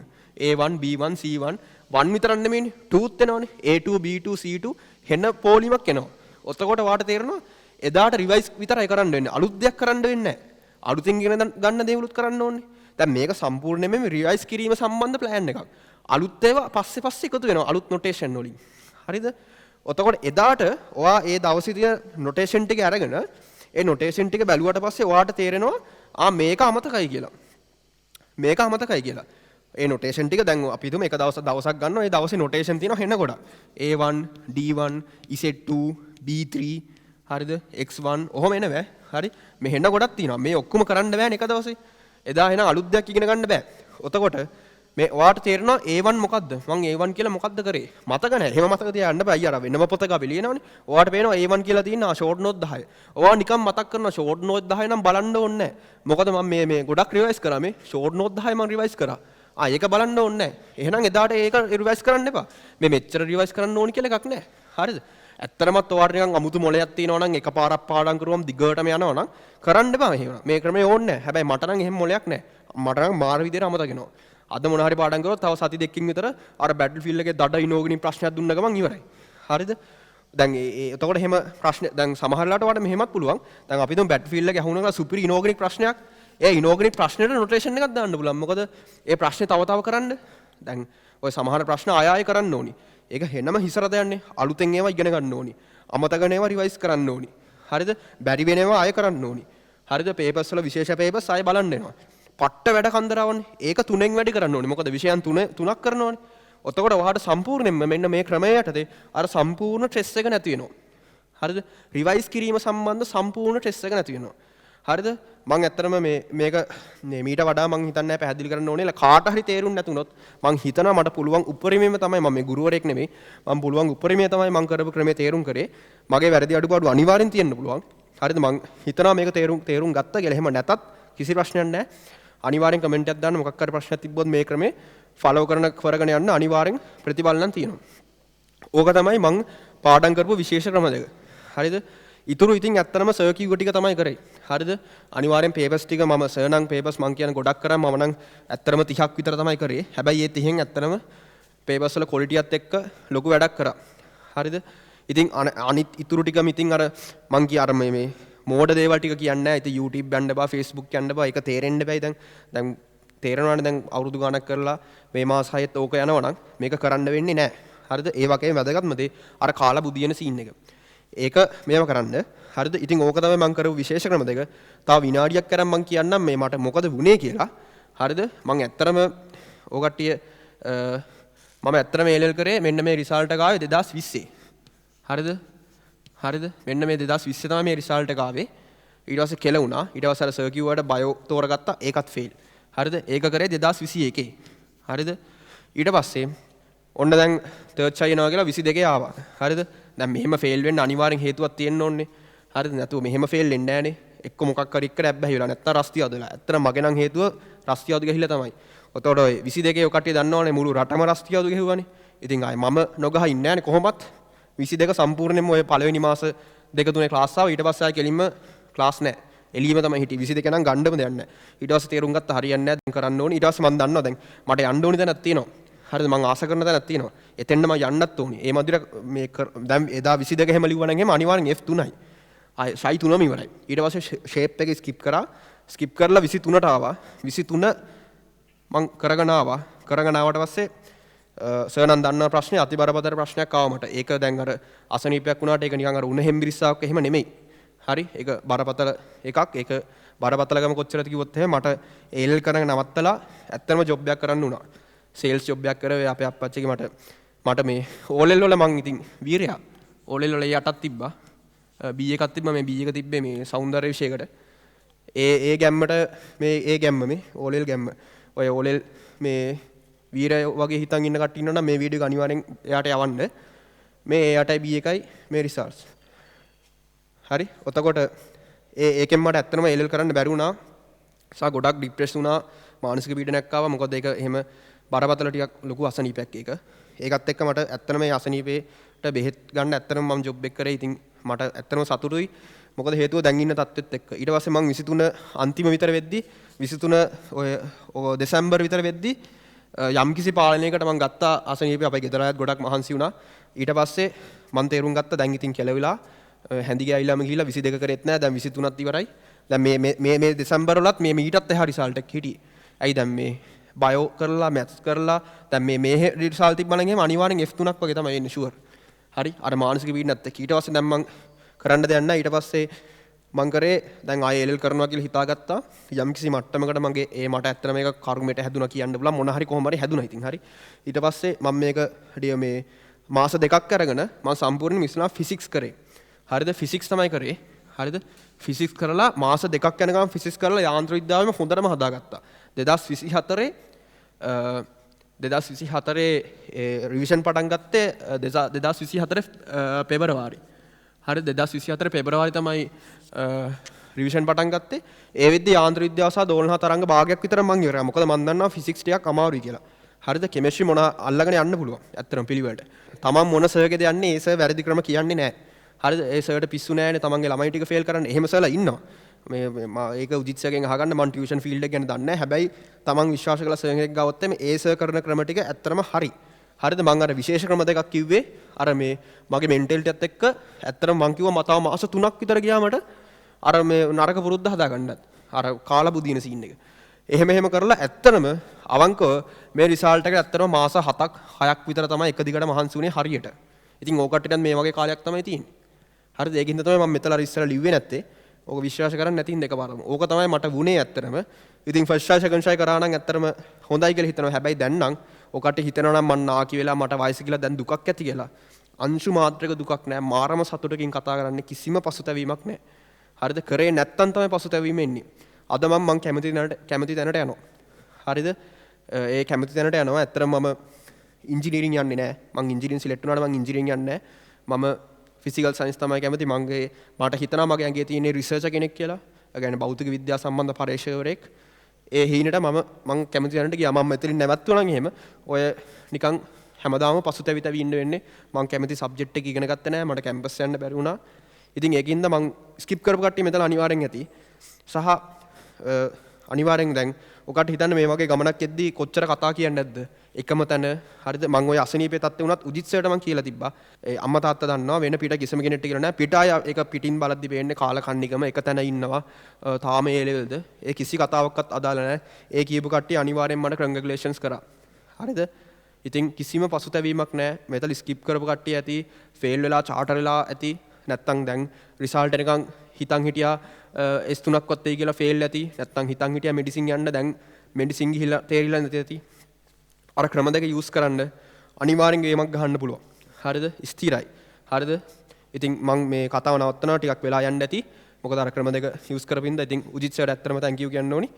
A1 B1 C1 1 විතරක් නෙමෙයිනේ 2ත් එනවනේ. A2 B2 C2 හෙන පොලිමක් එනවා. ඔතකොට වාට තේරෙනවා එදාට රිවයිස් විතරයි කරන්න වෙන්නේ. අලුත් දෙයක් කරන්න වෙන්නේ නැහැ. අලුතින් ඉගෙන ගන්න දේවලුත් කරන්න ඕනේ. දැන් මේක සම්පූර්ණයෙන්ම රිවයිස් කිරීම සම්බන්ධ ප්ලෑන් එකක්. අලුත් ඒවා පස්සේ එකතු වෙනවා අලුත් නොටේෂන් වලින්. හරිද? ඔතකොට එදාට ඔයා ඒ දවසේ තියෙන නොටේෂන් ටික අරගෙන ඒ නොටේෂන් ටික බැලුවට පස්සේ ඔයාට තේරෙනවා මේක අමතකයි කියලා. මේක අමතකයි කියලා. ඒ නොටේෂන් ටික දැන් අපි හිතමු එක දවසක් ගන්නවා. ඒ දවසේ නොටේෂන් තියෙනවා හෙන ගොඩක්. A1 D1 Z2 B3 හරිද? X1 ඔහොම එනවා. හරි? මේ හෙන ගොඩක් තියෙනවා. මේ ඔක්කොම කරන්න බෑනේ එක දවසේ. එදා එන අලුත් දෙයක් ඉගෙන ගන්න බෑ. ඔතකොට මේ ඔයාට තේරෙනවා A1 මොකද්ද? මං A1 කියලා මොකද්ද කරේ? මතක නැහැ. එහෙම මතක තියාගන්න බෑ. අයියා අර වෙනම පොතක අපි ලියනවනේ. ඔයාට පේනවා A1 කියලා තියෙන ෂෝට් නෝට් 10. ඔයා නිකන් මතක් කරනවා ෂෝට් නෝට් 10 නම් බලන්න ඕනේ නැහැ. මොකද මම මේ ගොඩක් රිවයිස් කරා මේ ෂෝට් නෝට් 10 මම රිවයිස් කරා. ඒක බලන්න ඕනේ නැහැ. එහෙනම් එදාට ඒක රිවයිස් කරන්න එපා. මේ මෙච්චර රිවයිස් කරන්න ඕනි කියලා එකක් නැහැ. හරිද? ඇත්තටමත් ඔයාට නිකන් අමුතු මොලයක් තියෙනවා නම් එකපාරක් පාඩම් කරුවම දිගටම යනවා නම් කරන්න එපා එහෙම. මේ ක්‍රමය ඕනේ නැහැ. හැබැයි මට නම් එහෙම මොලයක් නැහැ. මට නම් මාර විදියට අමතක වෙනවා. අද මොන හරි පාඩම් කරොත් තව සති දෙකකින් විතර අර බැටල් ෆීල්ඩ් එකේ දඩ ඉනෝගිනින් ප්‍රශ්නයක් දුන්න ගමන් ඉවරයි. හරිද? දැන් එතකොට එහෙම ප්‍රශ්න දැන් සමහරලාට වට මෙහෙමත් පුළුවන්. දැන් අපි තුන් බැටල් ෆීල්ඩ් එකේ අහුණා සුපිරි ඉනෝගිනික් ප්‍රශ්නයක්. ඒ ඉනෝගිනික් ප්‍රශ්නෙට නොටේෂන් එකක් දාන්න පුළුවන්. මොකද ඒ ප්‍රශ්නේ තව කරන්න. දැන් ඔය සමහර ප්‍රශ්න ආයෙ කරන්න ඕනි. ඒක හෙනම හිසරද යන්නේ. අලුතෙන් ඒවා ඉගෙන ගන්න ඕනි. අමතකන ඒවා රිවයිස් කරන්න ඕනි. හරිද? බැරි වෙන ඒවා ආයෙ කරන්න ඕනි. හරිද? පේපර්ස් වල විශේෂ පේපර්ස් ආයෙ බලන්න වෙනවා. පට්ට වැඩ කන්දරවන්නේ. ඒක තුනෙන් වැඩි කරන්න ඕනේ. මොකද විෂයන් තුනක් කරනවානේ. ඔතකොට ඔයාට සම්පූර්ණයෙන්ම මෙන්න මේ ක්‍රමය යටතේ අර සම්පූර්ණ ස්ට්‍රෙස් එක නැති වෙනවා. හරිද? රිවයිස් කිරීම සම්බන්ධ සම්පූර්ණ ස්ට්‍රෙස් එක නැති වෙනවා. හරිද? මම ඇත්තටම මේක මීට වඩා මම හිතන්නේ නැහැ පැහැදිලි කරන්න ඕනේ. කාට හරි තේරුන්නේ නැතුනොත් මම හිතනවා මට පුළුවන් උපරිමයෙන්ම තමයි මම මේ ගුරුවරයෙක් නෙමෙයි. මම පුළුවන් උපරිමය තමයි මම කරපු ක්‍රමේ තේරුම් කරේ. මගේ වැරදි අඩුපාඩු අනිවාර්යෙන් තියෙන්න පුළුවන්. හරිද? මම හිතනවා මේක තේරුම් ගත්තා කියලා. එහෙම නැතත් කිසි ප්‍රශ්නයක් නැහැ. අනිවාර්යෙන් කමෙන්ට් එකක් දාන්න මොකක් හරි ප්‍රශ්නයක් තිබ්බොත් මේ ක්‍රමේ ෆලෝ කරගෙන යන්න අනිවාර්යෙන් ප්‍රතිඵල නම් තියෙනවා. ඕක තමයි මම පාඩම් කරපු විශේෂ ක්‍රම දෙක. හරිද? ඉතුරු ඉතින් ඇත්තටම සර් කිව්ව ටික තමයි කරේ. හරිද? අනිවාර්යෙන් පේපර්ස් ටික මම සර් නම් පේපර්ස් මං කියන ගොඩක් කරා මම නම් ඇත්තටම 30ක් විතර තමයි කරේ. හැබැයි ඒ 30න් ඇත්තටම පේපර්ස් වල ක්වොලිටියත් එක්ක ලොකු වැඩක් කරා. හරිද? ඉතින් අනිත් ඉතුරු ටික මිතින් අර මං කිය අර මේ මෝඩ දේවල් ටික කියන්නේ නැහැ. ඉතින් YouTube යන්න බා, Facebook යන්න බා. ඒක තේරෙන්න බෑයි දැන් තේරෙනවානේ දැන් අවුරුදු ගණක් කරලා මේ මාස 6ත් ඕක යනවා නම් මේක කරන්න වෙන්නේ නැහැ. හරිද? ඒ වගේ වැදගත්ම දේ අර කාලා බුදියන සීන් එක. ඒක මේව කරන්න. හරිද? ඉතින් ඕක තමයි මම කරපු විශේෂ ක්‍රම දෙක. තව විනාඩියක් කරන් මම කියන්නම් මේ මට මොකද වුනේ කියලා. හරිද? මම ඇත්තරම ඕ කට්ටිය මම ඇත්තරම ඒලෙල් කරේ මෙන්න මේ රිසල්ට් එක ආවේ 2020. හරිද? හරිද? මෙන්න මේ 2020 තමයි මේ රිසල්ට් එක ආවේ. ඊට පස්සේ කෙල වුණා. ඊට පස්සේ අර සර් කිව්වට බයෝ තෝරගත්තා. ඒකත් ෆේල්. හරිද? ඒක කරේ 2021. හරිද? ඊට පස්සේ ඔන්න දැන් තර්ඩ් ට්‍රයි යනවා කියලා 22 ආවා. හරිද? දැන් මෙහෙම ෆේල් වෙන්න අනිවාර්යෙන් හේතුවක් තියෙන්න ඕනේ. හරිද? නැතුව මෙහෙම ෆේල් වෙන්නේ නැහනේ. එක්ක මොකක් හරි එක්ක නැබ්බැහි වෙලා නැත්තම් රස්තිය අදලා. ඇත්තට මගේ නම් හේතුව රස්තිය අදු ගහිලා තමයි. ඔතකොට ඔය 22 ඔය කට්ටිය දන්නවනේ මුළු රටම රස්තිය අදු ගහුවානේ. ඉතින් ආයේ මම නොගහ ඉන්නේ නැහනේ කොහොමත් 22 සම්පූර්ණයෙන්ම ඔය පළවෙනි මාස දෙක තුනේ ක්ලාස් ආවා. ඊට පස්සේ ආයේ කෙලින්ම ක්ලාස් නැහැ. එළියම තමයි හිටියේ 22 නම් ගන්නම දෙයක් නැහැ. ඊට පස්සේ තේරුම් ගත්තා හරියන්නේ නැහැ දැන් කරන්න ඕනේ. ඊට පස්සේ මම දන්නවා දැන් මට යන්න ඕනි තැනක් තියෙනවා. හරිද? මම ආස කරන තැනක් තියෙනවා. එතෙන්ද මම යන්නත් ඕනි. ඒ මදිර මේ දැන් එදා 22 එහෙම ලිව්වා නම් එහෙම අනිවාර්යෙන් F3යි. ආයි ෂයි 3ම ඉවරයි. ඊට පස්සේ ෂේප් එක ස්කිප් කරා. ස්කිප් කරලා 23ට ආවා. 23 මම කරගෙන ආවා. කරගෙන ආවට පස්සේ සර් නම් දන්නා ප්‍රශ්නේ අතිබරපතල ප්‍රශ්නයක් ආවා මට. ඒක දැන් අර අසනීපයක් වුණාට ඒක නිකන් අර උණ හෙම්බිරිස්සාවක් එහෙම නෙමෙයි. හරි? ඒක බරපතල එකක්. ඒක බරපතලකම කොච්චරද කිව්වොත් එහෙම මට ඒල් කරගෙන නවත්තලා ඇත්තම ජොබ් එකක් කරන්න වුණා. සේල්ස් ජොබ් එකක් කරේ අපේ අප්පච්චිගේ මට මේ ඕලෙල් වල මං ඉතින් වීරයා ඕලෙල් වල 8ක් තිබ්බා. B එකක් තිබ්බා මේ B එක තිබ්බේ මේ සෞන්දර්ය විෂයකට. ඒ ගැම්මට ඒ ගැම්ම මේ ඕලෙල් ගැම්ම. ඔය ඕලෙල් මේ වීරය වගේ හිතන් ඉන්න කට්ටිය ඉන්නවනම් මේ වීඩියෝ එක අනිවාර්යෙන් එයාට යවන්න. මේ 8යි B එකයි මේ රිසල්ට්ස්. හරි? ඔතකොට ඒකෙන් මට ඇත්තටම ඒලෙල් කරන්න බැරි වුණා. සා ගොඩක් ડિප්‍රෙස් වුණා. මානසික පීඩනයක් ආවා. මොකද ඒක එහෙම බරපතල ටිකක් ලොකු අසනීපයක් ඒක. ඒකත් එක්ක මට ඇත්තටම මේ අසනීපේට බෙහෙත් ගන්න ඇත්තටම මම ජොබ් එක කරේ. ඉතින් මට ඇත්තටම සතුටුයි. මොකද හේතුව දැන් ඉන්න තත්ත්වෙත් එක්ක. ඊට පස්සේ මම 23 අන්තිම විතර වෙද්දි 23 ඔය දෙසැම්බර් විතර වෙද්දි යම්කිසි පාලනයකට මම ගත්තා අසනීපේ අපේ ගෙදර අයත් ගොඩක් මහන්සි වුණා. ඊට පස්සේ මම තේරුම් ගත්තා දැන් ඉතින් කෙලවිලා හැඳි ගෑවිලාම ගිහිල්ලා 22 කරෙත් නෑ. දැන් 23ත් ඉවරයි. දැන් මේ දෙසැම්බර් වලත් මේ ඊටත් එහා රිසල්ට් එක හිටියේ. ඇයි දැන් මේ බයෝ කරලා මැත්ස් කරලා දැන් මේ රිසල්ට් තිබ්බනම් එහෙම අනිවාර්යෙන් F3ක් වගේ තමයි එන්නේ ෂුවර්. හරි? අර මානසික පීඩනත් එක්ක. ඊට පස්සේ දැන් මම කරන්න දෙයක් නැහැ. ඊට පස්සේ මම කරේ දැන් ආයෙ LL කරනවා කියලා හිතාගත්තා. යම්කිසි මට්ටමකට මට ඇත්තට මේක කර්මයට හැදුනා කියන්න බුණා මොන හරි කොහොම හරි හැදුනා ඉතින් හරි. ඊට පස්සේ මම මේක මේ මාස දෙකක් අරගෙන මම සම්පූර්ණයෙන් ඉස්ලාම් ෆිසික්ස් කරේ. හරිද? ෆිසික්ස් තමයි කරේ. හරිද? ෆිසික්ස් කරලා මාස දෙකක් යනකම් ෆිසික්ස් කරලා යාන්ත්‍ර විද්‍යාවෙම හොඳටම හදාගත්තා. 2024 රිවිෂන් පටන් ගත්තේ 2024 පෙබරවාරි. හරි 2024 පෙබරවාරි තමයි රිවිෂන් පටන් ගත්තේ. ඒ වෙද්දි යාන්ත්‍ර විද්‍යාව සහ දෝලන තරංග භාගයක් විතර මම ඉවරයි. මොකද මම දන්නවා ෆිසික්ස් ටිකක් අමාරුයි කියලා. හරිද? කෙමිස්ට්‍රි මොන අල්ලගෙන යන්න පුළුවන්. ඇත්තටම පිළිවෙලට. තමන් මොන සර්ගෙද යන්නේ ඒ සර් වැරදි ක්‍රම කියන්නේ නැහැ. හරිද? ඒ සර්ට පිස්සු නැහැනේ තමන්ගේ ළමයි ටික ෆේල් කරන්න. එහෙම සර්ලා ඉන්නවා. ඒක උජිත්සගෙන් අහගන්න මම ටියුෂන් ෆීල්ඩ් එක ගැන දන්නේ නැහැ. හැබැයි තමන් විශ්වාස කළ සර් කෙනෙක් ගාවත් මේ ඒ සර් කරන ක්‍රම ටික ඇත්තටම හරි. හරිද? මම අර විශේෂ ක්‍රම දෙකක් කිව්වේ. අර මේ මගේ මෙන්ටැලිටියත් එක්ක ඇත්තටම මම කිව්වා මතාව මාස 3ක් විතර ගියාමට අර මේ නරක පුරුද්ද හදාගන්නත්. අර කාලා බුදින සීන් එක. එහෙම කරලා ඇත්තටම අවංකව මේ රිසල්ට් එක ඇත්තටම මාස 7ක් 6ක් විතර තමයි එක දිගට මහන්සි වුණේ හරියට. ඉතින් ඕකටත් මේ වගේ කාලයක් තමයි තියෙන්නේ. හරිද? ඒකින්ද තමයි මම මෙතන ඉස්සරහ ලිව්වේ නැත්තේ. ඕක විශ්වාස කරන්නේ නැතිනම් දෙකපාරම. ඕක තමයි මට වුණේ ඇත්තටම. ඉතින් ෆස්ට් ට්‍රයි සෙකන්ඩ් ට්‍රයි කරා නම් ඇත්තටම හොඳයි කියලා හිතනවා. හැබැයි දැන් නම් ඔකට හිතනවා නම් මම නාකි වෙලා මට වයස කියලා දැන් දුකක් ඇති කියලා. අංශු මාත්‍රක දුකක් නෑ. මාරම සතුටකින් කතා කරන්නේ කිසිම පසුතැවීමක් නෑ. හරිද? කරේ නැත්තම් තමයි පසුතැවීම එන්නේ. අද මම කැමති තැනට යනවා. හරිද? ඒ කැමති තැනට යනවා. ඇත්තටම මම ඉංජිනේරින් යන්නේ නෑ. මම ඉංජිනේරින් සිලෙක්ට් වුණාට මම ඉංජිනේරින් යන්නේ නෑ. මම ෆිසිකල් සයින්ස් තමයි කැමති. මට හිතනවා මගේ ඇඟේ තියෙන රිසර්චර් කෙනෙක් කියලා. ඒ කියන්නේ භෞතික විද්‍යාව සම්බන්ධ පරීක්ෂකවරයෙක්. ඒ හීනට මම කැමති තැනට ගියා. මම මෙතනින් නැවතුණා නම් එහෙම ඔය නිකන් හැමදාම පසුතැවි ඉන්න වෙන්නේ. මම කැමති සබ්ජෙක්ට් එක ඉගෙන ගත්තේ නෑ. මට කැම්පස් යන්න බැරි වුණා. ඉතින් ඒකින්ද මං ස්කිප් කරපු කට්ටිය මෙතන අනිවාර්යෙන් ඇති. සහ අනිවාර්යෙන් දැන් ඔකට හිතන්න මේ වගේ ගමනක් එද්දී කොච්චර කතා කියන්නේ නැද්ද? එකම තැන හරිද මං ඔය අසනීපේ තත්ත්වේ වුණත් උජිත් සර්ට මං කියලා තිබ්බා. ඒ අම්මා තාත්තා දන්නවා වෙන පිට කිසිම කෙනෙක්ට කියලා නෑ. පිට අය ඒක පිටින් බලද්දි පේන්නේ කාලකන්නිකම එක තැන ඉන්නවා. තාම ඒ ලෙවල්ද? ඒ කිසි කතාවක්වත් අදාළ නෑ. ඒ කියපු කට්ටිය අනිවාර්යෙන් මට කන්ග්‍රැචුලේෂන්ස් කරා. හරිද? ඉතින් කිසිම පසුතැවීමක් නෑ. මෙතන ස්කිප් කරපු කට්ටිය ඇති, ෆේල් වෙලා චාටර් වෙලා ඇති. නැත්තම් දැන් රිසල්ට් එකකන් හිතන් හිටියා S3ක්වත් එයි කියලා ෆේල් ඇති. නැත්තම් හිතන් හිටියා මෙඩිසින් යන්න දැන් මෙඩිසින් ගිහිලා තේරිලා නැති ඇති. අර ක්‍රම දෙක යූස් කරන්න අනිවාර්යෙන් ගේමක් ගහන්න පුළුවන්. හරිද? ස්ථිරයි. හරිද? ඉතින් මම මේ කතාව නවත්තනවා ටිකක් වෙලා යන්න ඇති. මොකද අර ක්‍රම දෙක යූස් කරපින්ද ඉතින් උජිත් සර්ට ඇත්තටම thank you කියන්න ඕනි.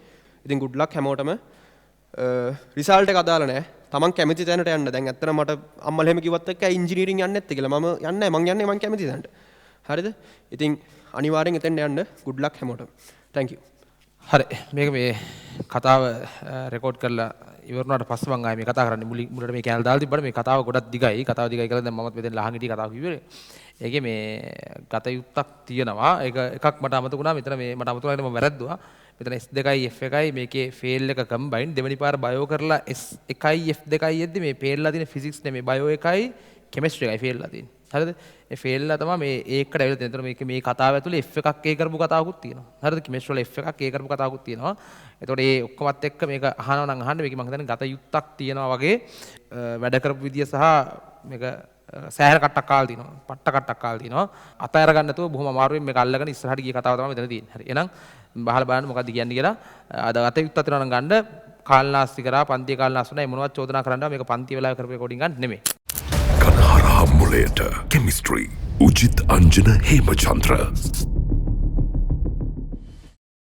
ඉතින් good luck හැමෝටම. රිසල්ට් එක අදාළ නැහැ. තමන් කැමති තැනට යන්න. දැන් ඇත්තටම මට අම්මලා එහෙම කිව්වත් එක්ක ඉංජිනේරින් යන්නේ නැත්තේ කියලා. මම යන්නේ නැහැ. මං යන්නේ මං කැමති තැනට. හරිද? ඉතින් අනිවාර්යෙන් එතෙන්ට යන්න. good luck හැමෝටම. thank you. හරි මේක මේ කතාව රෙකෝඩ් කරලා ඉවරනාට පස්සේ මම ආයේ මේ කතා කරන්නේ මුලට මේ කැනල් දාලා තිබ්බට මේ කතාව ගොඩක් දිගයි. කතාව දිගයි කියලා දැන් මමත් මෙතන ලහන් හිටිය කතාව කිව්වේ. ඒකේ මේ ගත යුත්තක් තියෙනවා. ඒක එකක් මට අමතක වුණා. මෙතන මේ මට අමතක වුණා මම වැරද්දුවා. මෙතන S2යි F1යි මේකේ ෆේල් එක කම්බයින් දෙවෙනි පාර බයෝ කරලා S1යි F2යි යද්දි මේ ෆේල්ලා තියෙන ෆිසික්ස් නෙමෙයි බයෝ එකයි කෙමිස්ට්‍රි එකයි ෆේල්ලා තියෙන්නේ. හරිද? ඒ ෆේල්ලා තමයි මේ ඒකට ඇවිල්ලා තියෙන. ඒතර මේ කතාව ඇතුලේ F1ක් ඒ කරපු කතාවකුත් තියෙනවා. හරිද? කෙමිස්ට්‍රි වල F1ක් ඒ කරපු කතාවකුත් තියෙනවා. එතකොට ඒ ඔක්කොමත් එක්ක මේක අහනවා නම් අහන්න මේක මම හිතන්නේ ගත යුත්තක් තියෙනවා වගේ වැඩ කරපු විදිය සහ මේක සෑහෙන කට්ටක් කාලා තිනවා. පට්ට කට්ටක් කාලා තිනවා. අතෑර ගන්න නැතුව බොහොම අමාරුවෙන් මේක අල්ලගෙන ඉස්සරහට ගිය කතාව තමයි මෙතන තියෙන්නේ. හරි. එහෙනම් බහලා බලන්න මොකද්ද කියන්නේ කියලා. අද ගත යුත්තක් තියෙනවා නම් ගන්න කාලනාස්ති කරා පන්තිය කාලනාස්ති වුණා. මොනවත් චෝදනා කරන්න මේක පන්තිය වෙලාව කරපු රෙකෝඩින් ගන්න නෙමෙයි. කනහරා මුලයට කෙමිස්ට්‍රි උජිත් අංජන හේමචන්ද්‍ර